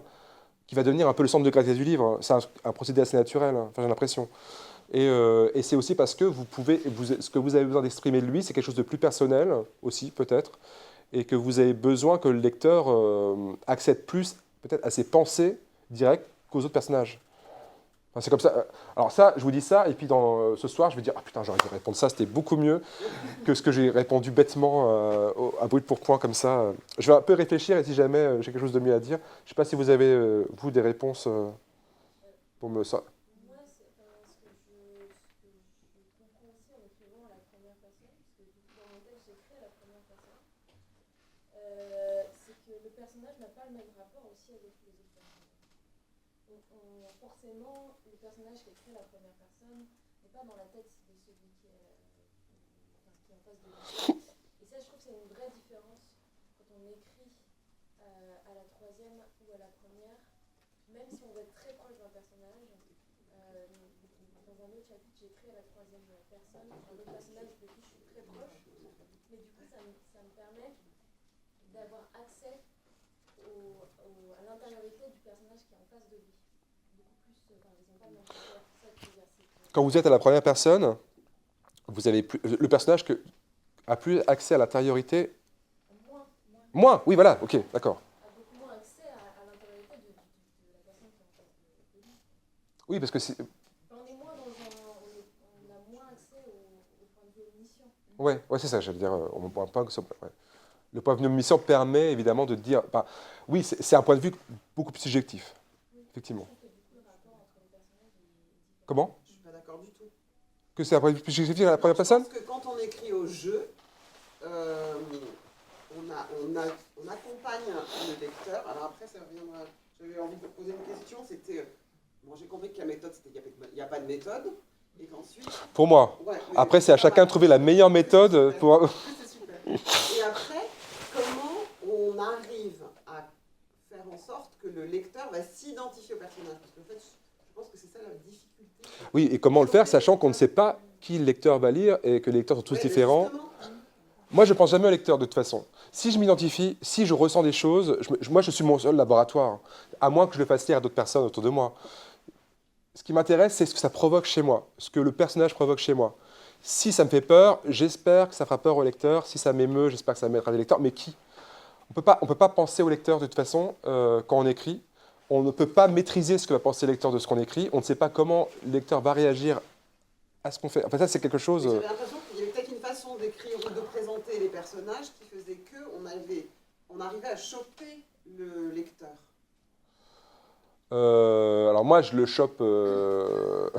qui va devenir un peu le centre de gravité du livre. C'est un procédé assez naturel, enfin, j'ai l'impression. Et c'est aussi parce que ce que vous avez besoin d'exprimer de lui, c'est quelque chose de plus personnel aussi, peut-être, et que vous avez besoin que le lecteur accède plus, peut-être, à ses pensées directes qu'aux autres personnages. Enfin, c'est comme ça. Alors ça, je vous dis ça, et puis ce soir, je vais dire, ah putain, j'aurais dû répondre ça, c'était beaucoup mieux que ce que j'ai répondu bêtement à brûle pour point comme ça. Je vais un peu réfléchir, et si jamais j'ai quelque chose de mieux à dire, je ne sais pas si vous avez, vous, des réponses pour me... Ça. Moi, ce que je comprends aussi en écrivant à la première personne, parce que du coup, dans mon texte, j'écris à la première personne, c'est que le personnage n'a pas le même rapport aussi avec les autres personnages. Forcément, le personnage qui est écrit à la première personne n'est pas dans la tête de celui qui est en face de lui. Et ça, je trouve que c'est une vraie différence quand on écrit à la troisième ou à la première, même si on veut être très proche d'un personnage. Dans un autre chapitre, j'ai écrit à la troisième personne, un autre personnage de qui je suis très proche, mais du coup, ça me permet d'avoir accès à l'intériorité du personnage qui est en face de lui. Quand vous êtes à la première personne, vous avez le personnage a plus accès à l'intériorité. Moins, oui, voilà, ok, d'accord. A beaucoup moins accès à l'intériorité de la personne qui est en face de lui. Oui, parce que on a moins accès au point de vue omniscient. Ouais, c'est ça, j'allais dire. Le point de vue omniscient permet évidemment de dire. Oui, c'est un point de vue beaucoup plus subjectif, effectivement. Comment? Je ne suis pas d'accord du tout. Que c'est un point de vue plus subjectif à la première personne? Je pense que quand on écrit au jeu, on accompagne le lecteur. Alors après, ça reviendra. J'avais envie de te poser une question. C'était. Bon, j'ai compris que la méthode, c'était il n'y a pas de méthode. Et qu'ensuite. Pour moi. Ouais, après, c'est à chacun de trouver la meilleure méthode pour. C'est super. Et après, comment on arrive à faire en sorte que le lecteur va s'identifier au personnage? Parce qu'en fait, je pense que c'est ça la difficulté. Oui, et comment le faire, sachant qu'on ne sait pas qui le lecteur va lire et que les lecteurs sont tous différents. Moi, je ne pense jamais au lecteur de toute façon. Si je m'identifie, si je ressens des choses, moi, je suis mon seul laboratoire, à moins que je le fasse lire à d'autres personnes autour de moi. Ce qui m'intéresse, c'est ce que ça provoque chez moi, ce que le personnage provoque chez moi. Si ça me fait peur, j'espère que ça fera peur au lecteur. Si ça m'émeut, j'espère que ça m'aidera des lecteurs. Mais qui? On ne peut pas penser au lecteur de toute façon quand on écrit. On ne peut pas maîtriser ce que va penser le lecteur de ce qu'on écrit. On ne sait pas comment le lecteur va réagir à ce qu'on fait. Enfin, ça, c'est quelque chose... J'avais l'impression qu'il y avait peut-être une façon d'écrire ou de présenter les personnages qui faisait qu'on arrivait à choper le lecteur. Alors moi, je le chope... je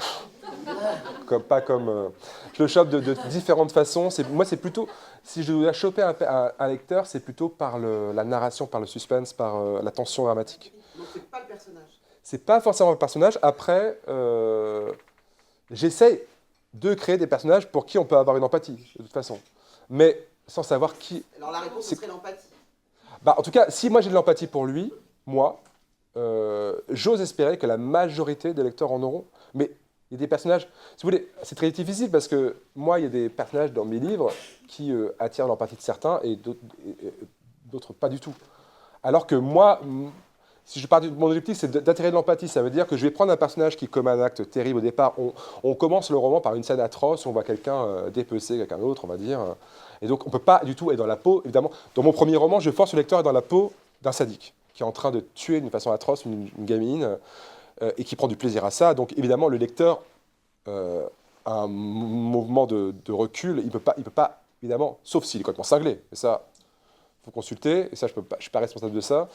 le chope de différentes façons. Moi, c'est plutôt... Si je dois choper un lecteur, c'est plutôt par la narration, par le suspense, par la tension dramatique. Donc c'est pas le personnage. C'est pas forcément le personnage. Après, j'essaie de créer des personnages pour qui on peut avoir une empathie, de toute façon. Mais sans savoir qui... Alors la réponse, ce serait l'empathie. En tout cas, si moi j'ai de l'empathie pour lui, j'ose espérer que la majorité des lecteurs en auront. Mais il y a des personnages... Si vous voulez, c'est très difficile parce que moi, il y a des personnages dans mes livres qui attirent l'empathie de certains et d'autres pas du tout. Alors que moi... Si je pars de mon objectif, c'est d'attirer de l'empathie. Ça veut dire que je vais prendre un personnage qui commet un acte terrible au départ. On commence le roman par une scène atroce, on voit quelqu'un dépecer quelqu'un d'autre, on va dire. Et donc, on ne peut pas du tout être dans la peau, évidemment. Dans mon premier roman, je force le lecteur à être dans la peau d'un sadique, qui est en train de tuer d'une façon atroce une gamine, et qui prend du plaisir à ça. Donc, évidemment, le lecteur a un mouvement de recul. Il peut pas, évidemment, sauf s'il est complètement cinglé. Et ça, faut consulter, et ça je ne suis pas responsable de ça,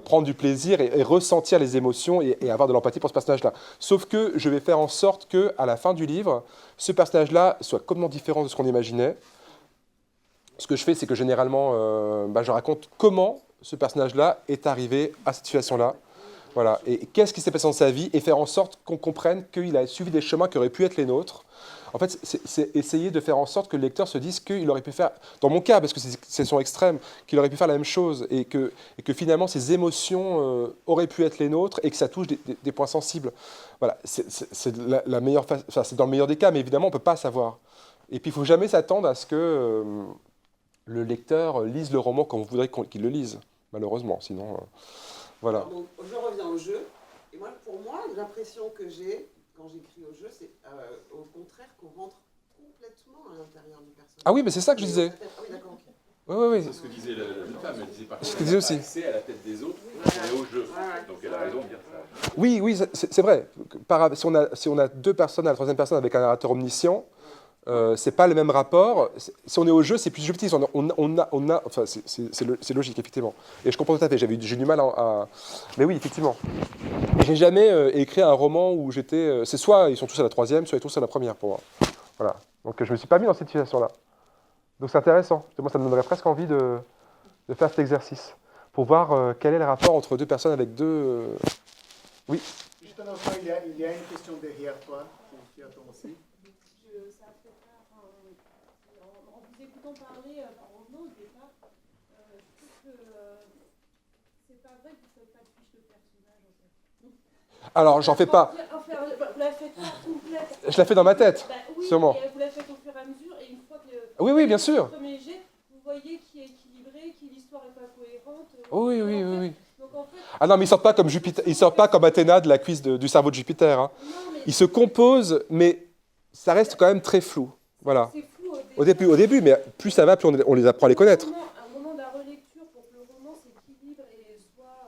prendre du plaisir et ressentir les émotions et avoir de l'empathie pour ce personnage-là. Sauf que je vais faire en sorte qu'à la fin du livre, ce personnage-là soit complètement différent de ce qu'on imaginait. Ce que je fais, c'est que généralement, je raconte comment ce personnage-là est arrivé à cette situation-là. Voilà. Et qu'est-ce qui s'est passé dans sa vie, et faire en sorte qu'on comprenne qu'il a suivi des chemins qui auraient pu être les nôtres. En fait, c'est essayer de faire en sorte que le lecteur se dise qu'il aurait pu faire, dans mon cas, parce que c'est son extrême, qu'il aurait pu faire la même chose, et que finalement, ses émotions auraient pu être les nôtres, et que ça touche des points sensibles. Voilà. C'est la meilleure enfin, c'est dans le meilleur des cas, mais évidemment, on ne peut pas savoir. Et puis, il ne faut jamais s'attendre à ce que le lecteur lise le roman comme vous voudrez qu'il le lise, malheureusement. Sinon, voilà. Donc, je reviens au jeu. Et moi, pour moi, l'impression que j'ai quand j'écris au jeu, c'est au contraire qu'on rentre complètement à l'intérieur du personnage. Ah oui, mais c'est ça que je disais. Ah oui, d'accord. Ok. Oui. C'est ce que disait la jeune femme, elle disait par C'est ce contre, que disait aussi. accès à la tête des autres, on est au jeu. Donc elle a raison de dire ça. Oui, c'est vrai. Si on a deux personnes à la troisième personne avec un narrateur omniscient, c'est pas le même rapport. Si on est au jeu, c'est plus subtil. Enfin, c'est logique, effectivement. Et je comprends tout à fait. J'ai du mal à. Mais oui, effectivement. Et j'ai jamais écrit un roman où j'étais. C'est soit ils sont tous à la troisième, soit ils sont tous à la première pour moi. Voilà. Donc je me suis pas mis dans cette situation-là. Donc c'est intéressant. Moi, ça me donnerait presque envie de faire cet exercice pour voir quel est le rapport entre deux personnes avec deux. Oui. Juste un instant, il y a une question derrière toi qui attend aussi. Ça fait pas, en vous écoutant parler, en revenant au départ, je trouve que c'est pas vrai que vous ne faites pas de fiche de personnage en fait. Alors, j'en fais pas. Vous la faites pas complète. Je la fais dans ma tête, Oui, sûrement. et vous la faites au fur et à mesure, et une fois que Oui, bien sûr. le premier jet, vous voyez qui est équilibré, qui l'histoire n'est pas cohérente. Oui. Donc en fait, Ah non, mais il sort pas comme Jupiter, il sort pas comme Athéna de la cuisse du cerveau de Jupiter. Hein. non, mais Il se compose, mais ça reste quand même très flou. Voilà. c'est flou Au début, mais plus ça va, plus on les apprend à les connaître. À un moment de la relecture, pour que le roman s'équilibre et soit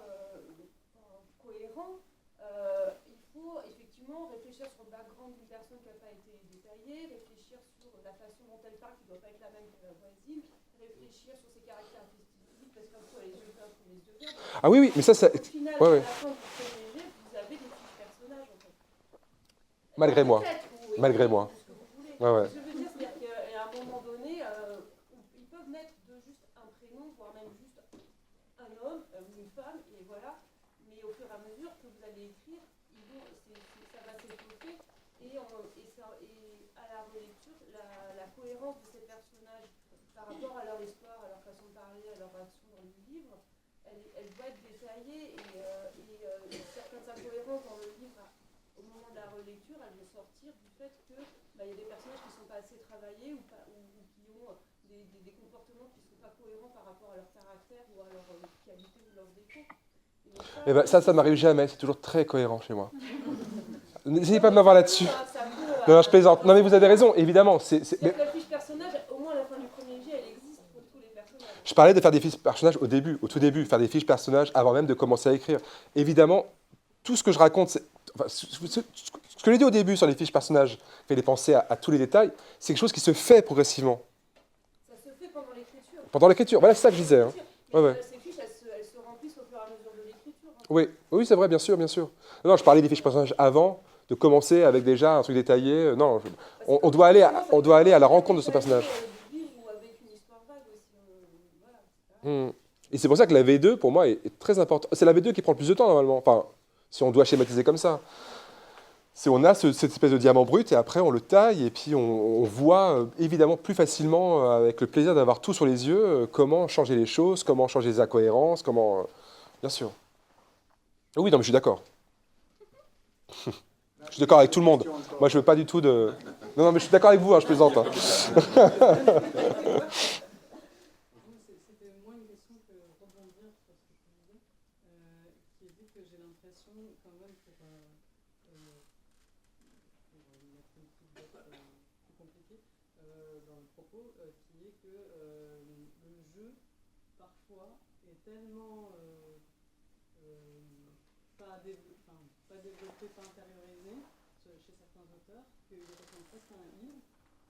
cohérent, il faut effectivement réfléchir sur le background d'une personne qui n'a pas été détaillée, réfléchir sur la façon dont elle parle qui ne doit pas être la même que la voisine, réfléchir sur ses caractéristiques physiques, parce qu'un coup elle a les yeux verts ou les yeux verts. Ah oui, mais ça, Au final, ouais. à la fin du premier jet, vous avez des fiches personnages en fait. Malgré moi. Peut-être, ou Malgré moi. ce que vous voulez. Ouais. Je veux dire, c'est-à-dire qu'à un moment donné, ils peuvent mettre juste un prénom, voire même juste un homme ou une femme, et voilà. Mais au fur et à mesure que vous allez écrire, ça va s'étoffer, et à la relecture, la cohérence de ces personnages par rapport à leur histoire, à leur façon de parler, à leur action dans le livre, elle doit être détaillée, et certaines incohérences dans le livre, au moment de la relecture, elles vont sortir du fait que y a des personnages qui ne sont pas assez travaillés ou qui ont des comportements qui ne sont pas cohérents par rapport à leur caractère ou à leur qualité ou leurs défauts. Et ben, ça m'arrive jamais. C'est toujours très cohérent chez moi. N'essayez pas de m'avoir là-dessus. Non, je plaisante. Non, mais vous avez raison, évidemment. Mais la fiche personnage, au moins à la fin du premier jet, elle existe pour tous les personnages. je parlais de faire des fiches personnages au tout début, faire des fiches personnages avant même de commencer à écrire. Évidemment, tout ce que je raconte, ce que j'ai dit au début sur les fiches personnages, fait les penser à tous les détails, c'est quelque chose qui se fait progressivement. Ça se fait pendant l'écriture. Pendant l'écriture, voilà, c'est ça que je disais. Hein. Ouais. Ces fiches, elles se remplissent au fur et à mesure de l'écriture. Oui, c'est vrai, bien sûr. Non, je parlais des fiches personnages avant, de commencer avec déjà un truc détaillé. Non, on doit aller à la rencontre de ce personnage. Et c'est pour ça que la V2, pour moi, est très importante. C'est la V2 qui prend le plus de temps, normalement. Enfin, si on doit schématiser comme ça. On a cette espèce de diamant brut, et après, on le taille, et puis on voit, évidemment, plus facilement, avec le plaisir d'avoir tout sur les yeux, comment changer les choses, comment changer les incohérences, comment... Bien sûr. Oui, non, mais je suis d'accord. Je suis d'accord avec tout le monde. Moi, je veux pas du tout de... Non, mais je suis d'accord avec vous, hein, je plaisante. Hein. C'était moins une question que rebondir sur ce que tu disais, qui est dit que j'ai l'impression, quand même, pour mettre une petite bête plus compliquée dans le propos, qui est que le jeu, parfois, est tellement pas développé, pas intériorisé chez certains auteurs, qu'il ressemble presque à un il,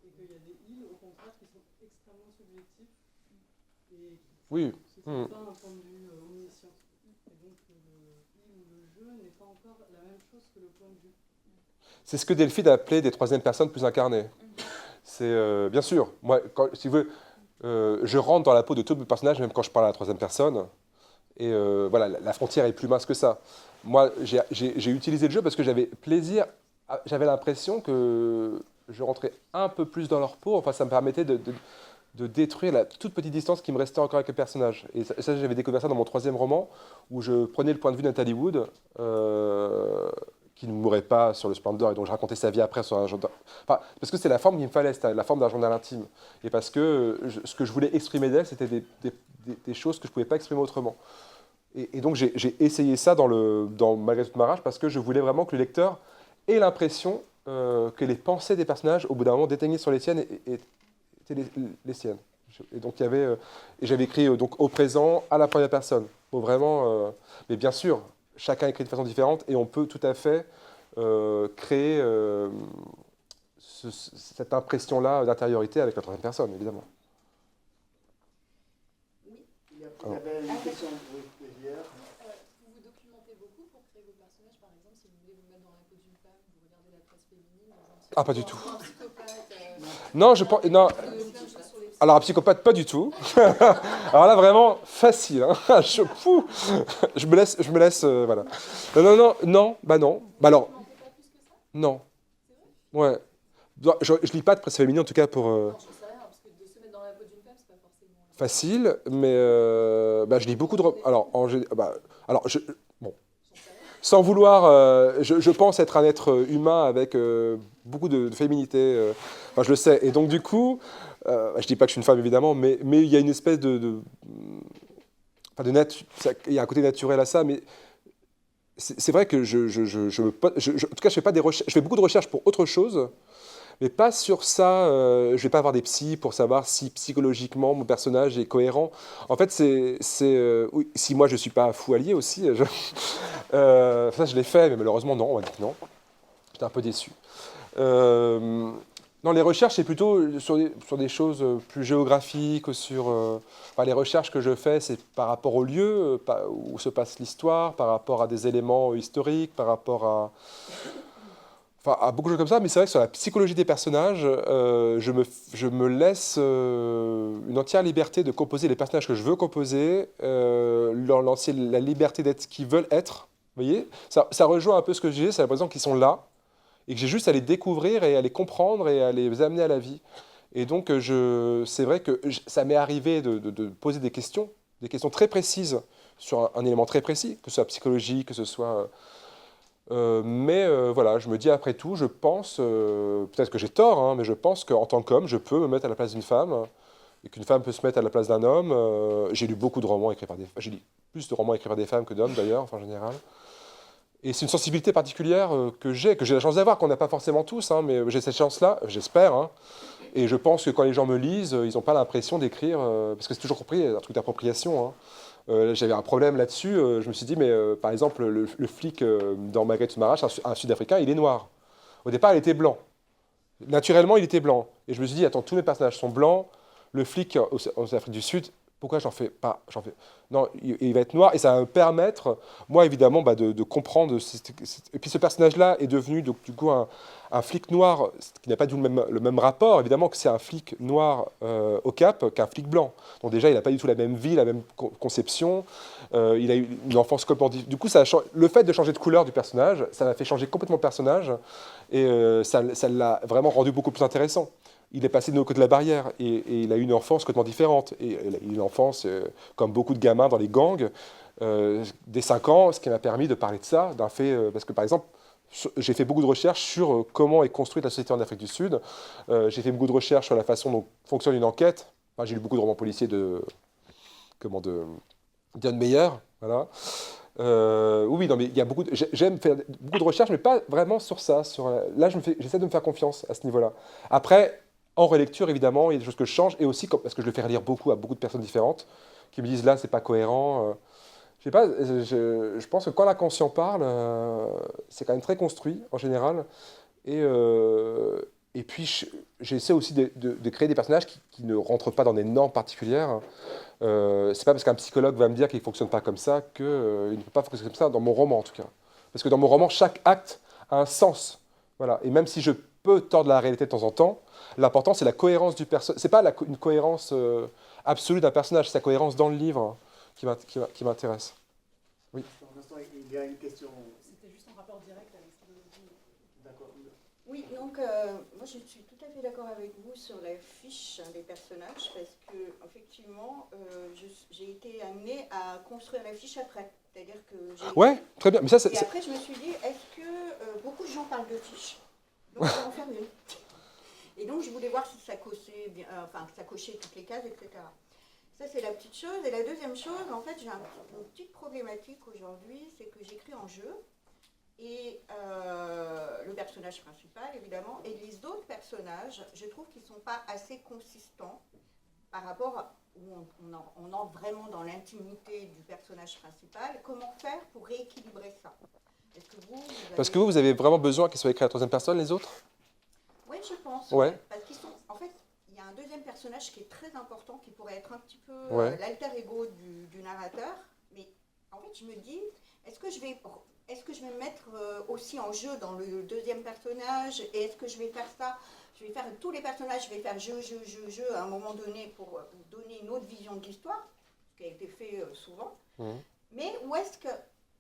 et qu'il y a des ils, au contraire, qui sont extrêmement subjectifs et qui Oui. C'est pas un point de vue omniscient. Et donc il ou le jeu n'est pas encore la même chose que le point de vue. C'est ce que Delphine a appelé des troisièmes personnes plus incarnées. C'est bien sûr, moi, si tu veux, je rentre dans la peau de tous mes personnages, même quand je parle à la troisième personne. Et voilà, la frontière est plus mince que ça. Moi, j'ai utilisé le jeu parce que j'avais plaisir, j'avais l'impression que je rentrais un peu plus dans leur peau. Enfin, ça me permettait de détruire la toute petite distance qui me restait encore avec le personnage. Et ça, j'avais découvert ça dans mon troisième roman, où je prenais le point de vue de Natalie Wood, qui ne mourait pas sur le Splendor, et donc je racontais sa vie après sur un journal. Enfin, parce que c'est la forme qu'il me fallait, c'était la forme d'un journal intime. Et parce que ce que je voulais exprimer d'elle, c'était des choses que je ne pouvais pas exprimer autrement. Et donc j'ai essayé ça dans Malgré toute ma rage, parce que je voulais vraiment que le lecteur ait l'impression que les pensées des personnages, au bout d'un moment, déteignaient sur les siennes et étaient les siennes. Et donc il y avait, et j'avais écrit donc au présent, à la première personne. Faut vraiment, mais bien sûr, chacun écrit de façon différente et on peut tout à fait créer cette impression-là d'intériorité avec la troisième personne, évidemment. Il y avait une question hier. Vous vous documentez beaucoup pour créer vos personnages, par exemple, si vous voulez vous mettre dans la peau d'une femme, vous regardez la presse féminine, Ah, pas du tout. un psychopathe, Non, je pense. Non. plein de choses sur les Alors, un psychopathe, pas du tout. Alors là, vraiment, facile. Hein. Je me laisse, voilà. Non. Bah alors, documentez pas plus que ça? non. Ouais. Je lis pas de presse féminine, en tout cas, pour Non, je sais rien, parce que de se mettre dans la peau d'une femme, c'est pas forcément facile, mais bah, je lis beaucoup de... Alors, bon. Sans vouloir, je pense être un être humain avec beaucoup de féminité. Enfin, je le sais. Et donc, du coup, je dis pas que je suis une femme, évidemment, mais il y a une espèce enfin, il y a un côté naturel à ça, mais c'est vrai que en tout cas, je fais pas des recherches, je fais beaucoup de recherches pour autre chose, mais pas sur ça. Je vais pas avoir des psys pour savoir si psychologiquement mon personnage est cohérent. En fait, oui, si moi je suis pas fou allié aussi, ça je l'ai fait, mais malheureusement non, on m'a dit non. J'étais un peu déçu. Non, les recherches, c'est plutôt sur des choses plus géographiques, enfin, les recherches que je fais, c'est par rapport au lieu où se passe l'histoire, par rapport à des éléments historiques, par rapport à beaucoup de choses comme ça. Mais c'est vrai que sur la psychologie des personnages, je me laisse une entière liberté de composer les personnages que je veux composer, leur lancer la liberté d'être ce qu'ils veulent être. Vous voyez, ça rejoint un peu ce que je disais, c'est l'impression qu'ils sont là, et que j'ai juste à les découvrir et à les comprendre et à les amener à la vie. Et donc, c'est vrai que ça m'est arrivé de poser des questions très précises sur un élément très précis, que ce soit psychologique, que ce soit... mais voilà, je me dis après tout, je pense, peut-être que j'ai tort, hein, mais je pense qu'en tant qu'homme, je peux me mettre à la place d'une femme, et qu'une femme peut se mettre à la place d'un homme. J'ai lu beaucoup de romans écrits par des femmes, j'ai lu plus de romans écrits par des femmes que d'hommes d'ailleurs, enfin, en général. Et c'est une sensibilité particulière que j'ai la chance d'avoir, qu'on n'a pas forcément tous, hein, mais j'ai cette chance-là, j'espère. Hein, et je pense que quand les gens me lisent, ils n'ont pas l'impression d'écrire, parce que c'est toujours compris, un truc d'appropriation. Hein. J'avais un problème là-dessus, je me suis dit, mais par exemple, le flic dans Malgré toute ma rage, un Sud-Africain, il est noir. Au départ, il était blanc. Naturellement, il était blanc. Et je me suis dit, attends, tous mes personnages sont blancs, le flic en Afrique du Sud, pourquoi j'en fais pas Non, il va être noir et ça va me permettre, moi évidemment, de comprendre. Et puis ce personnage-là est devenu donc, du coup un flic noir qui n'a pas du tout le même rapport, évidemment, que c'est un flic noir au Cap qu'un flic blanc. Donc déjà, il n'a pas du tout la même vie, la même conception. Il a eu une enfance complètement différente. Du coup, le fait de changer de couleur du personnage, ça m'a fait changer complètement le personnage et ça l'a vraiment rendu beaucoup plus intéressant. Il est passé de l'autre côté de la barrière et il a eu une enfance complètement différente. Et il a eu une enfance, comme beaucoup de gamins dans les gangs, dès 5 ans, ce qui m'a permis de parler de ça, d'un fait... parce que, par exemple, j'ai fait beaucoup de recherches sur comment est construite la société en Afrique du Sud. J'ai fait beaucoup de recherches sur la façon dont fonctionne une enquête. Enfin, j'ai lu beaucoup de romans policiers de Diane Meyer. Voilà. Oui, non, mais il y a j'aime faire beaucoup de recherches, mais pas vraiment sur ça. Là, j'essaie de me faire confiance à ce niveau-là. Après... En relecture, évidemment, il y a des choses que je change, et aussi parce que je le fais relire beaucoup à beaucoup de personnes différentes, qui me disent là, c'est pas cohérent. Je sais pas, je pense que quand l'inconscient parle, c'est quand même très construit, en général, et Et puis, j'essaie aussi de créer des personnages qui ne rentrent pas dans des normes particulières. C'est pas parce qu'un psychologue va me dire qu'il ne fonctionne pas comme ça qu'il ne peut pas fonctionner comme ça dans mon roman, en tout cas. Parce que dans mon roman, chaque acte a un sens. Voilà. Et même si je peux tordre la réalité de temps en temps, l'important, c'est la cohérence du personnage. C'est pas une cohérence absolue d'un personnage, c'est la cohérence dans le livre qui m'intéresse. Oui. Pour l'instant, il y a une question. C'était juste en rapport direct avec ce que vous avez dit. D'accord. Oui, donc moi je suis tout à fait d'accord avec vous sur la fiche des personnages parce que effectivement j'ai été amenée à construire la fiche après. C'est-à-dire que j'ai Ouais, très bien. Mais ça, et après je me suis dit, est-ce que beaucoup de gens parlent de fiches? Donc je vais en faire une. Et donc je voulais voir si ça cochait bien, que ça cochait toutes les cases, etc. Ça c'est la petite chose. Et la deuxième chose, en fait j'ai une petite problématique aujourd'hui, c'est que j'écris en jeu. Et le personnage principal, évidemment, et les autres personnages, je trouve qu'ils ne sont pas assez consistants par rapport à où on entre vraiment dans l'intimité du personnage principal. Comment faire pour rééquilibrer ça? Est-ce que vous avez... Parce que vous avez vraiment besoin qu'ils soient écrits à la troisième personne, les autres? Oui, je pense. Ouais. Parce qu'ils sont... En fait, il y a un deuxième personnage qui est très important, qui pourrait être un petit peu Ouais. l'alter ego du narrateur. Mais en fait, je me dis, est-ce que je vais me mettre aussi en jeu dans le deuxième personnage? Et est-ce que je vais faire ça? Je vais faire tous les personnages, je vais faire jeu à un moment donné pour donner une autre vision de l'histoire, ce qui a été fait souvent. Mhm. Mais où est-ce que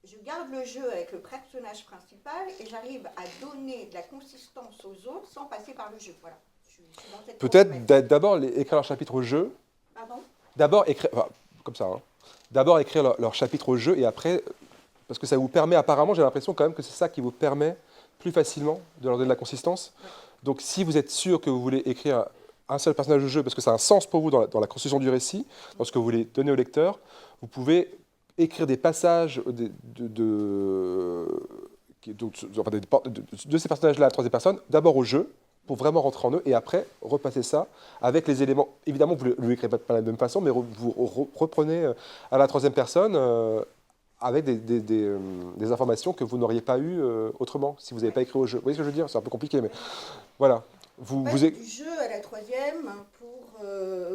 je garde le jeu avec le personnage principal et j'arrive à donner de la consistance aux autres sans passer par le jeu? Voilà. Je suis dans cette Peut-être problématique. d'abord écrire leur chapitre au jeu. Pardon? D'abord écrire, enfin, comme ça, hein. D'abord écrire leur chapitre au jeu et après, parce que ça vous permet, apparemment, j'ai l'impression quand même que c'est ça qui vous permet plus facilement de leur donner de la consistance. Ouais. Donc si vous êtes sûr que vous voulez écrire un seul personnage au jeu, parce que ça a un sens pour vous dans la construction du récit, dans ce que vous voulez donner au lecteur, vous pouvez écrire des passages de ces personnages-là à la troisième personne, d'abord au jeu, pour vraiment rentrer en eux, et après repasser ça avec les éléments. Évidemment, vous ne l'écrivez pas de la même façon, mais vous reprenez à la troisième personne avec des informations que vous n'auriez pas eues autrement, si vous n'avez pas écrit au jeu. Vous voyez ce que je veux dire? C'est un peu compliqué, mais voilà. Du jeu à la troisième pour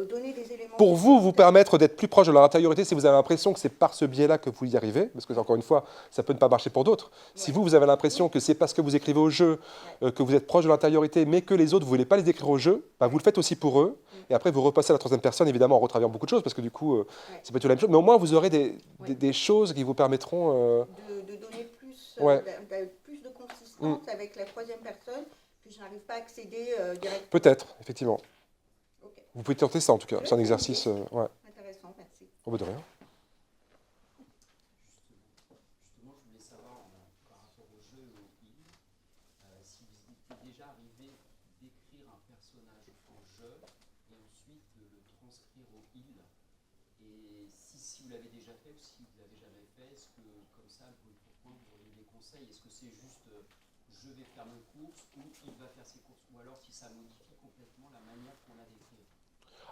donner des éléments. Pour vous permettre d'être plus proche de leur intériorité, si vous avez l'impression que c'est par ce biais-là que vous y arrivez, parce que encore une fois, ça peut ne pas marcher pour d'autres. Si vous avez l'impression que c'est parce que vous écrivez au jeu que vous êtes proche de l'intériorité, mais que les autres, vous ne voulez pas les écrire au jeu, bah, vous le faites aussi pour eux. Et après, vous repassez à la troisième personne, évidemment, en retravaillant beaucoup de choses, parce que du coup, c'est pas tout la même chose. Mais au moins, vous aurez des choses qui vous permettront... de donner plus, Ouais. plus de consistance avec la troisième personne que je n'arrive pas à accéder directement. Peut-être, effectivement. Ok. Vous pouvez tenter ça, en tout cas. C'est un exercice... ouais. Intéressant, merci. On va de rien. Justement, je voulais savoir par rapport au jeu et au île, si vous étiez déjà arrivé d'écrire un personnage en jeu et ensuite de le transcrire au île. Et si vous l'avez déjà fait ou si vous l'avez jamais fait, est-ce que comme ça, pourquoi vous auriez des conseils? Est-ce que c'est juste je vais faire mes courses ou il va faire ses courses? Ou alors si ça modifie complètement la manière qu'on a d'écrire?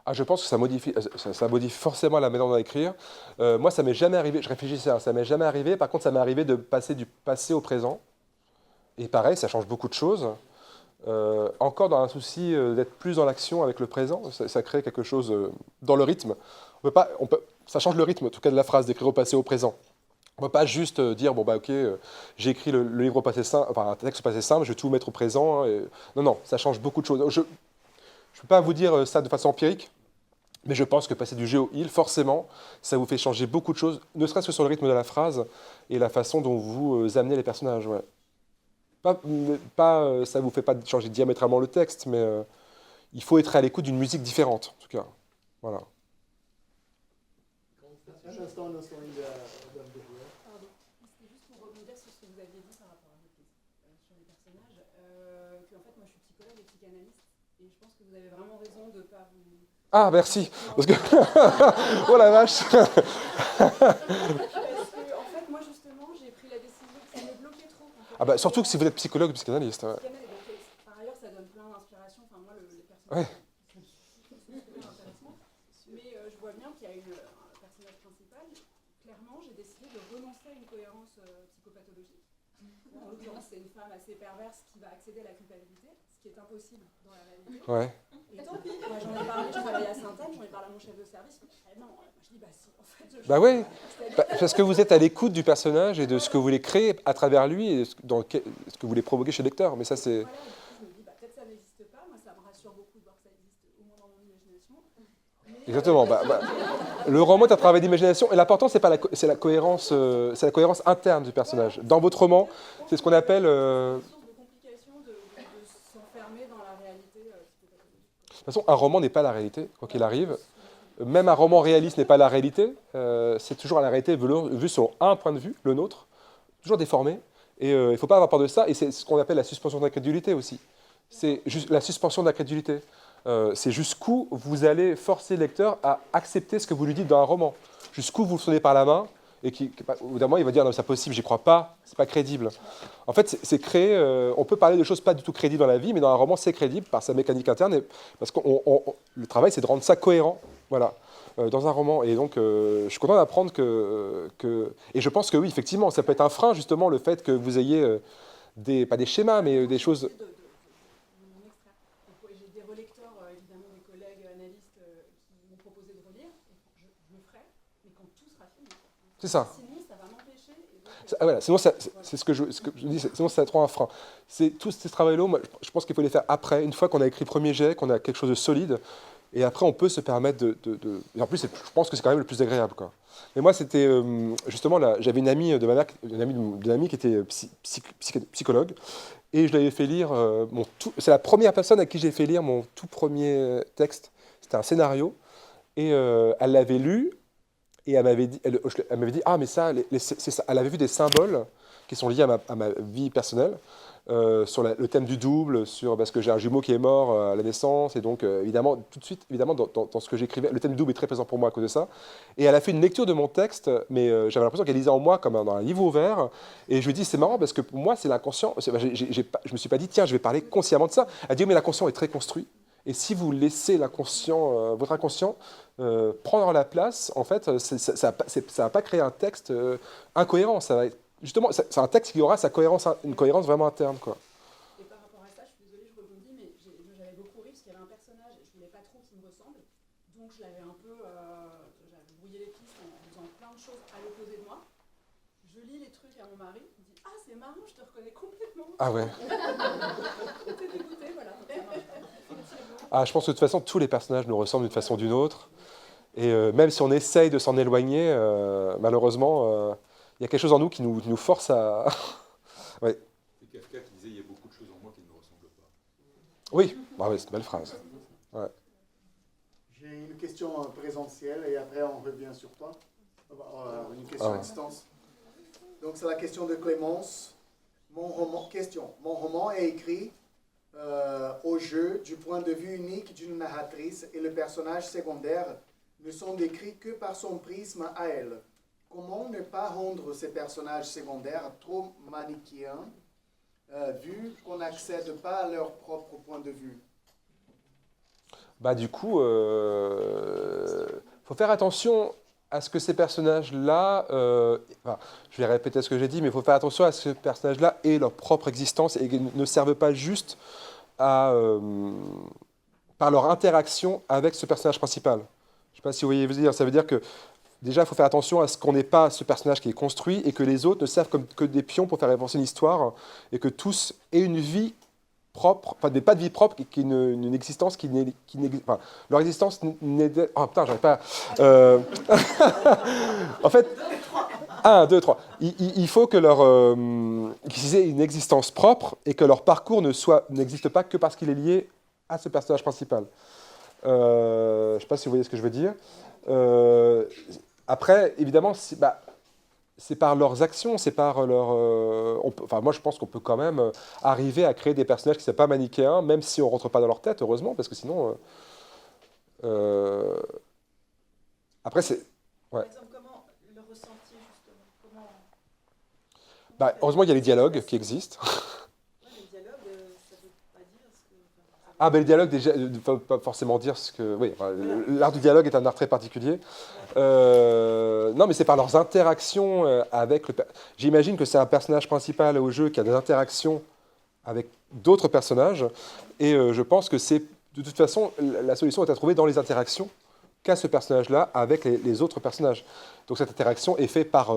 Ah, je pense que ça modifie forcément la manière d'écrire. Moi, ça m'est jamais arrivé, je réfléchissais, ça m'est jamais arrivé. Par contre, ça m'est arrivé de passer du passé au présent. Et pareil, ça change beaucoup de choses. Encore dans un souci d'être plus dans l'action avec le présent, ça crée quelque chose dans le rythme. Ça change le rythme, en tout cas, de la phrase, d'écrire au passé au présent. On ne peut pas juste dire, bon, bah, ok, j'ai écrit le livre au passé simple, enfin, un texte au passé simple, je vais tout mettre au présent. Non, ça change beaucoup de choses. Je ne peux pas vous dire ça de façon empirique, mais je pense que passer du jeu au il, forcément, ça vous fait changer beaucoup de choses, ne serait-ce que sur le rythme de la phrase et la façon dont vous amenez les personnages. Ouais. Ça ne vous fait pas changer diamétralement le texte, mais il faut être à l'écoute d'une musique différente, en tout cas. Voilà. Un instant, il y a Madame de Bouet. Pardon. C'était juste pour rebondir sur ce que vous aviez dit par rapport à sur les personnages. En fait, moi, je suis psychologue et psychanalyste, et je pense que vous avez vraiment raison de ne pas vous... Ah, merci. Parce que... oh la vache. Parce que, en fait, moi, justement, j'ai pris la décision que ça me bloquait trop. En fait. Ah bah, surtout que si vous êtes psychologue ou psychanalyste. Ouais. Par ailleurs, ça donne plein d'inspiration. Enfin, moi, les personnages... Ouais. C'est super intéressant. Mais je vois bien qu'il y a un personnage principal. Clairement, j'ai décidé de renoncer à une cohérence psychopathologique. En l'occurrence, c'est une femme assez perverse qui va accéder à la culpabilité, ce qui qui est impossible dans la réalité. Ouais. Et tant pis, moi j'en ai parlé, je travaillais à Sainte-Anne, j'en ai parlé à mon chef de service, non, moi je dis bah si, en fait. Bah oui, parce que vous êtes à l'écoute du personnage et de ce que vous voulez créer à travers lui et ce que vous voulez provoquer chez le lecteur. Mais ça, c'est... Voilà, et du coup, je me dis, bah, peut-être ça n'existe pas, moi ça me rassure beaucoup de voir que ça existe au moins dans mon imagination. Mais, Exactement. Le roman est un travail d'imagination et l'important, c'est la cohérence interne du personnage. Dans votre roman, c'est ce qu'on appelle... source de complications de s'enfermer dans la réalité. De toute façon, un roman n'est pas la réalité, quoi qu'il arrive. Même un roman réaliste n'est pas la réalité. C'est toujours la réalité vue selon un point de vue, le nôtre, toujours déformé. Et il ne faut pas avoir peur de ça. Et c'est ce qu'on appelle la suspension d'incrédulité aussi. C'est juste la suspension d'incrédulité. C'est jusqu'où vous allez forcer le lecteur à accepter ce que vous lui dites dans un roman. Jusqu'où vous le sonnez par la main et au bout d'un moment, il va dire non, c'est impossible, j'y crois pas, c'est pas crédible. En fait, c'est créer. On peut parler de choses pas du tout crédibles dans la vie, mais dans un roman, c'est crédible par sa mécanique interne, parce que le travail, c'est de rendre ça cohérent, voilà, dans un roman. Et donc, je suis content d'apprendre et je pense que oui, effectivement, ça peut être un frein justement le fait que vous ayez pas des schémas, mais des choses. J'ai des relecteurs, évidemment des collègues analystes qui m'ont proposé de relire, et je le ferai, mais quand tout sera fini. C'est ça. Sinon, ça va m'empêcher. Voilà, sinon, c'est ce que je dis, sinon ça trop un frein. C'est tout ce travail-là, moi, je pense qu'il faut les faire après, une fois qu'on a écrit le premier jet, qu'on a quelque chose de solide, et après on peut se permettre Et en plus, je pense que c'est quand même le plus agréable, quoi. Mais moi, c'était justement là, j'avais une amie de ma mère, une amie qui était psychologue, et je l'avais fait lire c'est la première personne à qui j'ai fait lire mon tout premier texte. C'était un scénario, et elle l'avait lu. Et elle m'avait dit, ah mais ça, c'est ça. Elle avait vu des symboles qui sont liés à ma vie personnelle, sur le thème du double, parce que j'ai un jumeau qui est mort à la naissance, et donc évidemment, tout de suite, évidemment, dans ce que j'écrivais, le thème du double est très présent pour moi à cause de ça. Et elle a fait une lecture de mon texte, mais j'avais l'impression qu'elle lisait en moi comme dans un livre ouvert, et je lui ai dit, c'est marrant parce que pour moi, c'est l'inconscient. Je me suis pas dit, tiens, je vais parler consciemment de ça. Elle a dit, mais l'inconscient est très construit. Et si vous laissez votre inconscient prendre la place, en fait, ça va pas créer un texte incohérent. Ça va être, justement, c'est un texte qui aura une cohérence vraiment interne, quoi. Et par rapport à ça, je suis désolée, je rebondis, mais j'avais beaucoup ri parce qu'il y avait un personnage, et je voulais pas trop qu'il me ressemble, donc je l'avais un peu, j'avais brouillé les pistes en faisant plein de choses à l'opposé de moi. Je lis les trucs à mon mari, il dit « Ah, c'est marrant, je te reconnais complètement !» Ah ouais. J'étais dégoûtée, voilà. Ah, je pense que de toute façon, tous les personnages nous ressemblent d'une façon ou d'une autre. Et même si on essaye de s'en éloigner, malheureusement, il y a quelque chose en nous qui nous force à... ouais. C'est Kafka qui disait « Il y a beaucoup de choses en moi qui ne me ressemblent pas ». Oui, c'est une belle phrase. Ouais. J'ai une question présentielle et après on revient sur toi. Une question à distance. Donc c'est la question de Clémence. Mon roman est écrit au jeu du point de vue unique d'une narratrice et le personnage secondaire ne sont décrits que par son prisme à elle. Comment ne pas rendre ces personnages secondaires trop manichéens vu qu'on n'accède pas à leur propre point de vue? Du coup, faut faire attention à ce que ces personnages-là, je vais répéter ce que j'ai dit, mais il faut faire attention à ce que ces personnages-là aient leur propre existence et ne servent pas juste par leur interaction avec ce personnage principal. Je ne sais pas si vous voyez ce que je veux dire. Ça veut dire que déjà, il faut faire attention à ce qu'on n'ait pas ce personnage qui est construit et que les autres ne servent que des pions pour faire avancer une histoire et que tous aient une vie propre, enfin, pas de vie propre, une existence qui n'est... Enfin, leur existence n'est... Oh putain, j'arrive pas... En fait... 1, 2, 3. Il faut que qu'ils aient une existence propre et que leur parcours n'existe pas que parce qu'il est lié à ce personnage principal. Je ne sais pas si vous voyez ce que je veux dire. Après, évidemment, c'est par leurs actions, c'est par leur... moi, je pense qu'on peut quand même arriver à créer des personnages qui ne sont pas manichéens, même si on ne rentre pas dans leur tête, heureusement, parce que sinon... Après, c'est... Ouais. Par exemple, comment le ressenti, justement heureusement, il y a les dialogues qui existent. Les dialogues, ça ne veut pas dire ce que... Les dialogues, déjà, ne veulent pas forcément dire ce que... Oui, l'art du dialogue est un art très particulier. Non, mais c'est par leurs interactions avec le... J'imagine que c'est un personnage principal au jeu qui a des interactions avec d'autres personnages. Et je pense que c'est, de toute façon, la solution est à trouver dans les interactions qu'a ce personnage-là avec les autres personnages. Donc cette interaction est faite par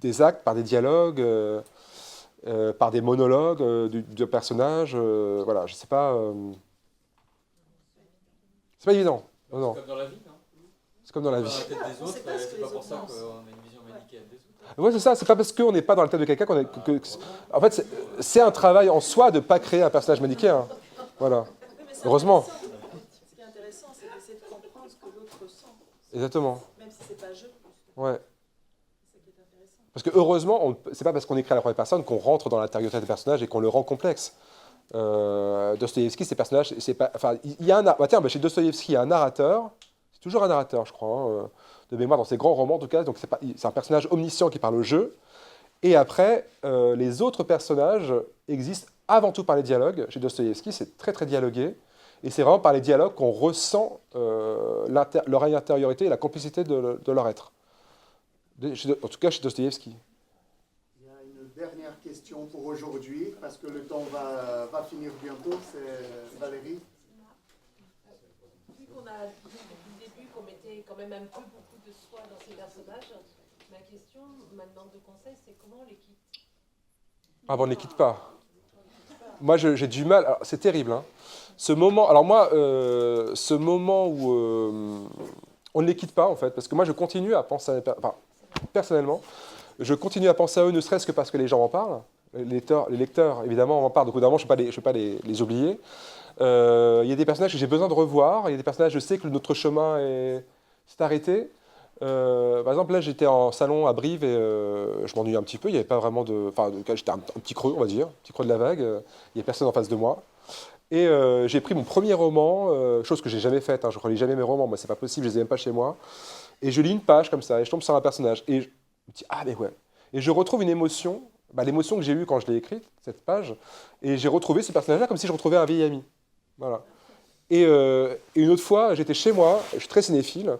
des actes, par des dialogues, par des monologues de personnages. Voilà, je sais pas. C'est pas évident. Non, non. C'est comme dans la vie, non? C'est comme dans la Dans vie. la tête des On autres, sait pas ce que c'est les pas pour autres ça pensent. qu'on a une vision manichéenne des autres. Ouais, c'est ça. C'est pas parce qu'on n'est pas dans la tête de quelqu'un qu'on est. En fait, c'est un travail en soi de pas créer un personnage manichéen. Voilà. Oui, mais c'est Heureusement. intéressant. Ce qui est intéressant, c'est d'essayer de comprendre ce que l'autre ressent, Exactement. même si c'est pas je. Ouais. C'est ça qui est intéressant. Parce que heureusement, c'est pas parce qu'on écrit à la première personne qu'on rentre dans l'intériorité des personnages et qu'on le rend complexe. Dostoïevski, ces personnages, c'est pas. Enfin, il y a un. Tiens, chez Dostoïevski, il y a un narrateur. C'est toujours un narrateur, je crois, hein, de mémoire dans ses grands romans en tout cas. Donc c'est un personnage omniscient qui parle au jeu. Et après, les autres personnages existent avant tout par les dialogues. Chez Dostoïevski, c'est très très dialogué. Et c'est vraiment par les dialogues qu'on ressent leur intériorité et la complicité de leur être. En tout cas, chez Dostoïevski. Il y a une dernière question pour aujourd'hui, parce que le temps va finir bientôt. C'est Valérie. Vu qu'on a vu depuis le début qu'on mettait quand même un peu beaucoup de soi dans ces personnages, ma question, ma demande de conseil, c'est comment on les quitte? Ah bon, on ne les quitte pas. Moi, j'ai du mal. Alors, c'est terrible. Hein. Ce moment. Alors moi, ce moment où on ne les quitte pas en fait, parce que moi, je continue à penser. Enfin, personnellement, je continue à penser à eux, ne serait-ce que parce que les gens en parlent. Les lecteurs, évidemment, en parlent. Donc, évidemment, je ne vais pas les oublier. Il y a des personnages que j'ai besoin de revoir. Il y a des personnages, je sais que notre chemin s'est arrêté. Par exemple, là, j'étais en salon à Brive et je m'ennuyais un petit peu. Il n'y avait pas vraiment de. Enfin, j'étais un petit creux, on va dire, un petit creux de la vague. Il n'y avait personne en face de moi. Et j'ai pris mon premier roman, chose que j'ai jamais faite. Hein, je ne relis jamais mes romans, moi, c'est pas possible, je les ai même pas chez moi. Et je lis une page comme ça et je tombe sur un personnage. Et je me dis, ah, mais ouais. Et je retrouve une émotion, l'émotion que j'ai eue quand je l'ai écrite, cette page. Et j'ai retrouvé ce personnage-là comme si je retrouvais un vieil ami. Voilà. Et une autre fois, j'étais chez moi, je suis très cinéphile,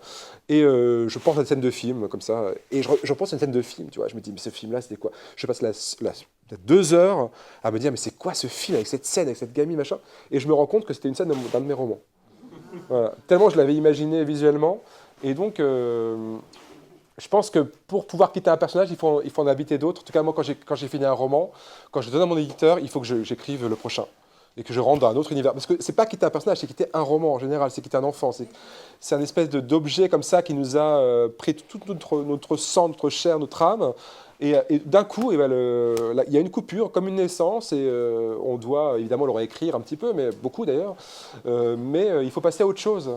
et je pense à une scène de film, comme ça, et je pense à une scène de film, tu vois, je me dis, mais ce film-là, c'était quoi? Je passe peut-être 2 heures à me dire, mais c'est quoi ce film, avec cette scène, avec cette gamine, machin? Et je me rends compte que c'était une scène d'un de mes romans. Voilà. Tellement je l'avais imaginé visuellement, et donc, je pense que pour pouvoir quitter un personnage, il faut en habiter d'autres. En tout cas, moi, quand j'ai fini un roman, quand je le donne à mon éditeur, il faut que j'écrive le prochain. Et que je rentre dans un autre univers. Parce que c'est pas quitter un personnage, c'est quitter un roman en général, c'est quitter un enfant. C'est un espèce d'objet comme ça qui nous a pris tout notre sang, notre chair, notre âme. Et d'un coup, il y a une coupure, comme une naissance, et on doit évidemment le réécrire un petit peu, mais beaucoup d'ailleurs. Mais il faut passer à autre chose.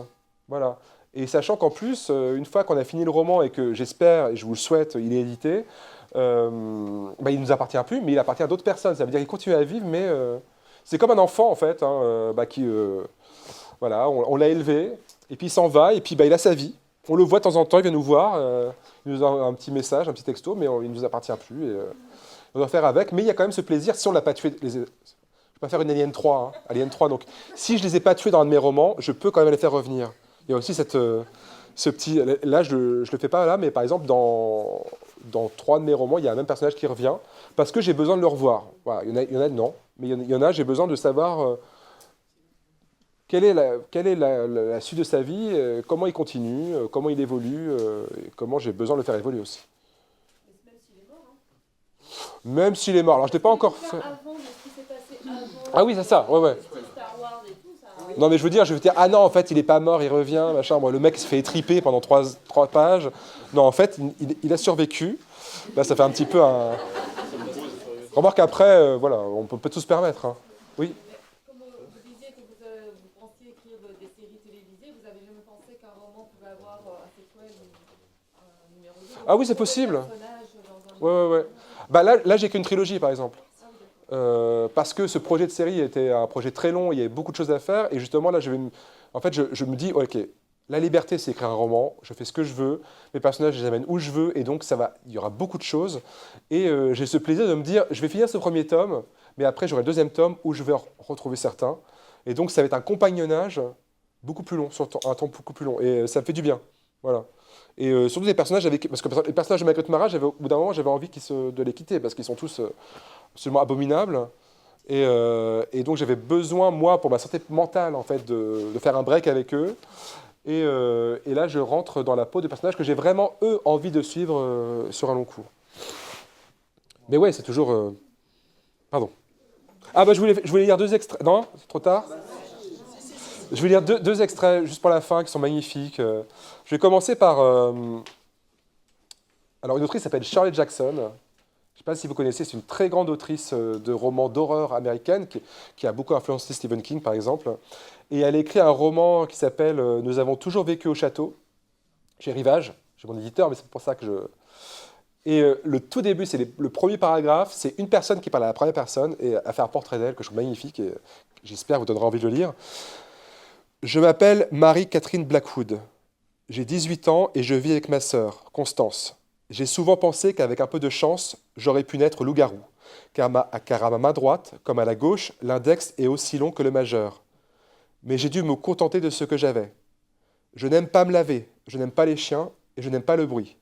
Voilà. Et sachant qu'en plus, une fois qu'on a fini le roman et que j'espère, et je vous le souhaite, il est édité, il ne nous appartient plus, mais il appartient à d'autres personnes. Ça veut dire qu'il continue à vivre, mais c'est comme un enfant en fait, hein, qui, voilà, on l'a élevé, et puis il s'en va, et puis il a sa vie. On le voit de temps en temps, il vient nous voir, il nous envoie un petit message, un petit texto, mais il ne nous appartient plus, et on doit faire avec. Mais il y a quand même ce plaisir, si on ne l'a pas tué. Je ne vais pas faire une Alien 3, hein, Alien 3, donc si je ne les ai pas tués dans un de mes romans, je peux quand même les faire revenir. Il y a aussi ce petit... Là, je ne le fais pas là, mais par exemple, dans 3 de mes romans, il y a un même personnage qui revient, parce que j'ai besoin de le revoir. Voilà, il y en a non, mais il y en a, j'ai besoin de savoir quelle est la suite de sa vie, comment il continue, comment il évolue, et comment j'ai besoin de le faire évoluer aussi. Même s'il est mort, hein. Même s'il est mort. Alors, je ne l'ai pas encore fait. Avant de ce qui s'est passé avant. Ah oui, c'est ça, ouais. Star Wars et tout, ça. Non, mais je veux dire, ah non, en fait, il n'est pas mort, il revient, machin. Bon, le mec se fait étriper pendant 3 pages. Non, en fait, il a survécu. Là, ça fait un petit peu un... Remarque après, voilà, on peut tout se permettre. Hein. Oui. Comme vous disiez que vous pensiez écrire des séries télévisées, vous avez jamais pensé qu'un roman pouvait avoir un séquel ou un numéro 2? Ah oui, c'est possible. Ouais. Bah là j'ai qu'une trilogie, par exemple. Parce que ce projet de série était un projet très long, il y avait beaucoup de choses à faire, et justement, là, je me dis, ok, la liberté, c'est écrire un roman, je fais ce que je veux, mes personnages, je les amène où je veux, et donc il y aura beaucoup de choses. Et j'ai ce plaisir de me dire, je vais finir ce premier tome, mais après, j'aurai le 2e tome où je vais retrouver certains. Et donc, ça va être un compagnonnage beaucoup plus long, sur un temps beaucoup plus long. Et ça me fait du bien. Voilà. Et surtout des personnages parce que les personnages de Marguerite Marat, au bout d'un moment, j'avais envie de les quitter, parce qu'ils sont tous absolument abominables. Et donc j'avais besoin, moi, pour ma santé mentale, en fait, de faire un break avec eux. Et là, je rentre dans la peau de personnages que j'ai vraiment, eux, envie de suivre sur un long cours. Mais ouais, c'est toujours... Pardon. Ah bah je voulais lire 2 extraits. Non, c'est trop tard. Je vais lire deux extraits juste pour la fin qui sont magnifiques. Je vais commencer par... Alors une autrice s'appelle Shirley Jackson. Je ne sais pas si vous connaissez, c'est une très grande autrice de romans d'horreur américaine qui a beaucoup influencé Stephen King par exemple. Et elle a écrit un roman qui s'appelle Nous avons toujours vécu au château, chez Rivage. J'ai mon éditeur, mais c'est pour ça que je... Et le tout début, c'est le premier paragraphe, c'est une personne qui parle à la première personne et a fait un portrait d'elle que je trouve magnifique et j'espère vous donnera envie de le lire. Je m'appelle Marie-Catherine Blackwood. J'ai 18 ans et je vis avec ma sœur, Constance. J'ai souvent pensé qu'avec un peu de chance, j'aurais pu naître loup-garou, car à ma main droite, comme à la gauche, l'index est aussi long que le majeur. Mais j'ai dû me contenter de ce que j'avais. Je n'aime pas me laver, je n'aime pas les chiens et je n'aime pas le bruit.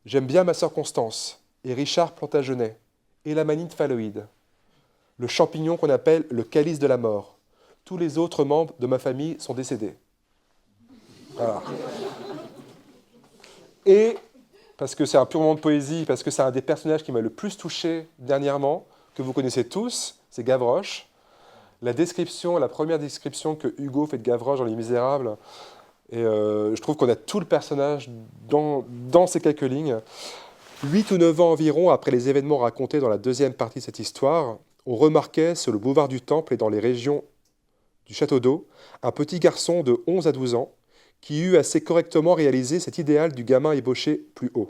J'aime bien ma sœur Constance, et Richard Plantagenet, et la manite phalloïde, le champignon qu'on appelle le calice de la mort. Tous les autres membres de ma famille sont décédés. Voilà. Et, parce que c'est un pur moment de poésie, parce que c'est un des personnages qui m'a le plus touché dernièrement, que vous connaissez tous, c'est Gavroche. La première description que Hugo fait de Gavroche dans Les Misérables, et je trouve qu'on a tout le personnage dans ces quelques lignes. 8 ou 9 ans environ après les événements racontés dans la deuxième partie de cette histoire, on remarquait sur le boulevard du Temple et dans les régions du Château d'Eau un petit garçon de 11 à 12 ans qui eut assez correctement réalisé cet idéal du gamin ébauché plus haut.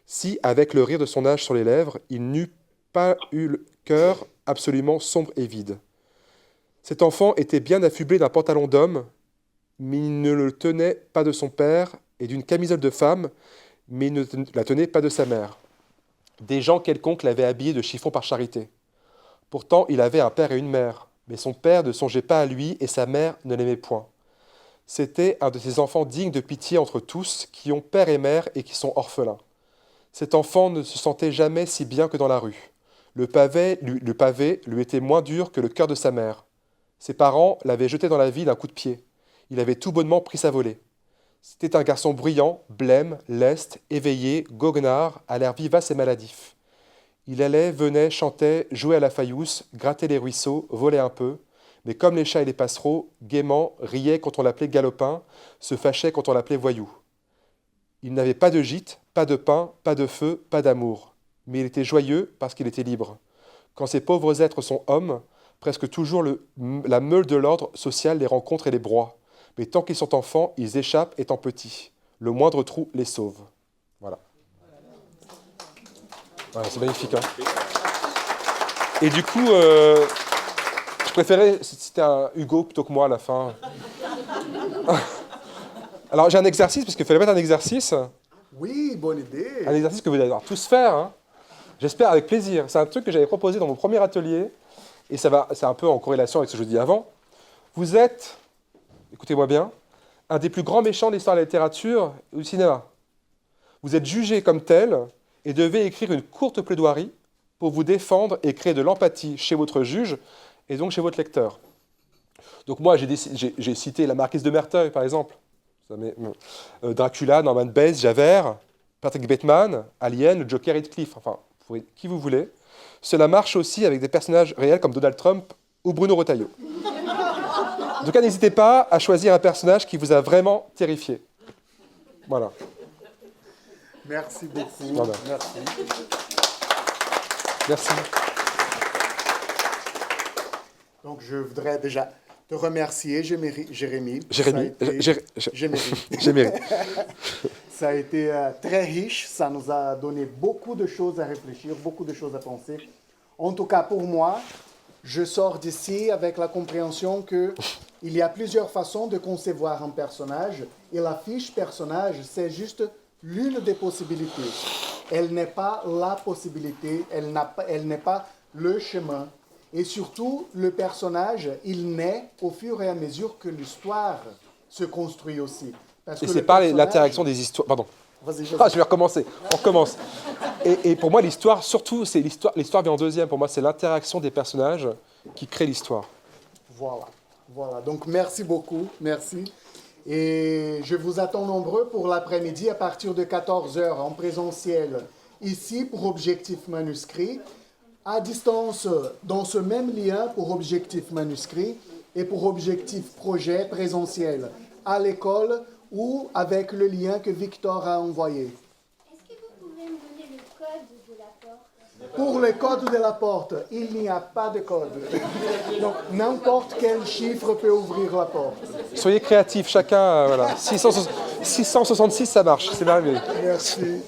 Si, avec le rire de son âge sur les lèvres, il n'eût pas eu le cœur absolument sombre et vide. Cet enfant était bien affublé d'un pantalon d'homme, mais il ne le tenait pas de son père, et d'une camisole de femme, mais il ne la tenait pas de sa mère. Des gens quelconques l'avaient habillé de chiffon par charité. Pourtant, il avait un père et une mère, mais son père ne songeait pas à lui et sa mère ne l'aimait point. C'était un de ces enfants dignes de pitié entre tous, qui ont père et mère et qui sont orphelins. Cet enfant ne se sentait jamais si bien que dans la rue. Le pavé lui était moins dur que le cœur de sa mère. Ses parents l'avaient jeté dans la vie d'un coup de pied. Il avait tout bonnement pris sa volée. C'était un garçon bruyant, blême, leste, éveillé, goguenard, à l'air vivace et maladif. Il allait, venait, chantait, jouait à la faïouce, grattait les ruisseaux, volait un peu, mais comme les chats et les passereaux, gaiement, riait quand on l'appelait galopin, se fâchait quand on l'appelait voyou. Il n'avait pas de gîte, pas de pain, pas de feu, pas d'amour. Mais il était joyeux parce qu'il était libre. Quand ces pauvres êtres sont hommes, presque toujours la meule de l'ordre social les rencontre et les broie. Mais tant qu'ils sont enfants, ils échappent étant petits. Le moindre trou les sauve. Voilà. Voilà, c'est magnifique. Hein. Et du coup, je préférais citer un Hugo plutôt que moi à la fin. Alors j'ai un exercice, parce qu'il fallait mettre un exercice. Oui, bonne idée. Un exercice que vous allez devoir tous faire. Hein. J'espère avec plaisir. C'est un truc que j'avais proposé dans mon premier atelier. Et c'est un peu en corrélation avec ce que je dis avant. Vous êtes, écoutez-moi bien, un des plus grands méchants de l'histoire de la littérature et du cinéma. Vous êtes jugé comme tel et devez écrire une courte plaidoirie pour vous défendre et créer de l'empathie chez votre juge et donc chez votre lecteur. Donc moi, j'ai cité la marquise de Merteuil, par exemple. Dracula, Norman Bates, Javert, Patrick Bateman, Alien, le Joker Heathcliff, enfin, qui vous voulez. Cela marche aussi avec des personnages réels comme Donald Trump ou Bruno Retailleau. En tout cas, n'hésitez pas à choisir un personnage qui vous a vraiment terrifié. Voilà. Merci beaucoup. Voilà. Merci. Merci. Donc, je voudrais déjà te remercier, Jérémy. Jérémy. Ça a été très riche, ça nous a donné beaucoup de choses à réfléchir, beaucoup de choses à penser. En tout cas, pour moi, je sors d'ici avec la compréhension qu'il y a plusieurs façons de concevoir un personnage et la fiche personnage, c'est juste l'une des possibilités. Elle n'est pas la possibilité, elle n'est pas le chemin. Et surtout, le personnage, il naît au fur et à mesure que l'histoire se construit aussi. Parce et que c'est par l'interaction des histoires... Pardon. Vas-y. Ah, je vais recommencer. On recommence. Et pour moi, l'histoire, surtout, c'est l'histoire vient en deuxième. Pour moi, c'est l'interaction des personnages qui crée l'histoire. Voilà, voilà. Donc merci beaucoup, merci. Et je vous attends nombreux pour l'après-midi à partir de 14 h en présentiel, ici pour Objectif Manuscrit, à distance dans ce même lien pour Objectif Manuscrit et pour Objectif Projet présentiel à l'école ou avec le lien que Victor a envoyé. Est-ce que vous pouvez me donner le code de la porte? Pour le code de la porte, il n'y a pas de code. Donc n'importe quel chiffre peut ouvrir la porte. Soyez créatifs, chacun, voilà. 666, ça marche, c'est merveilleux. Merci.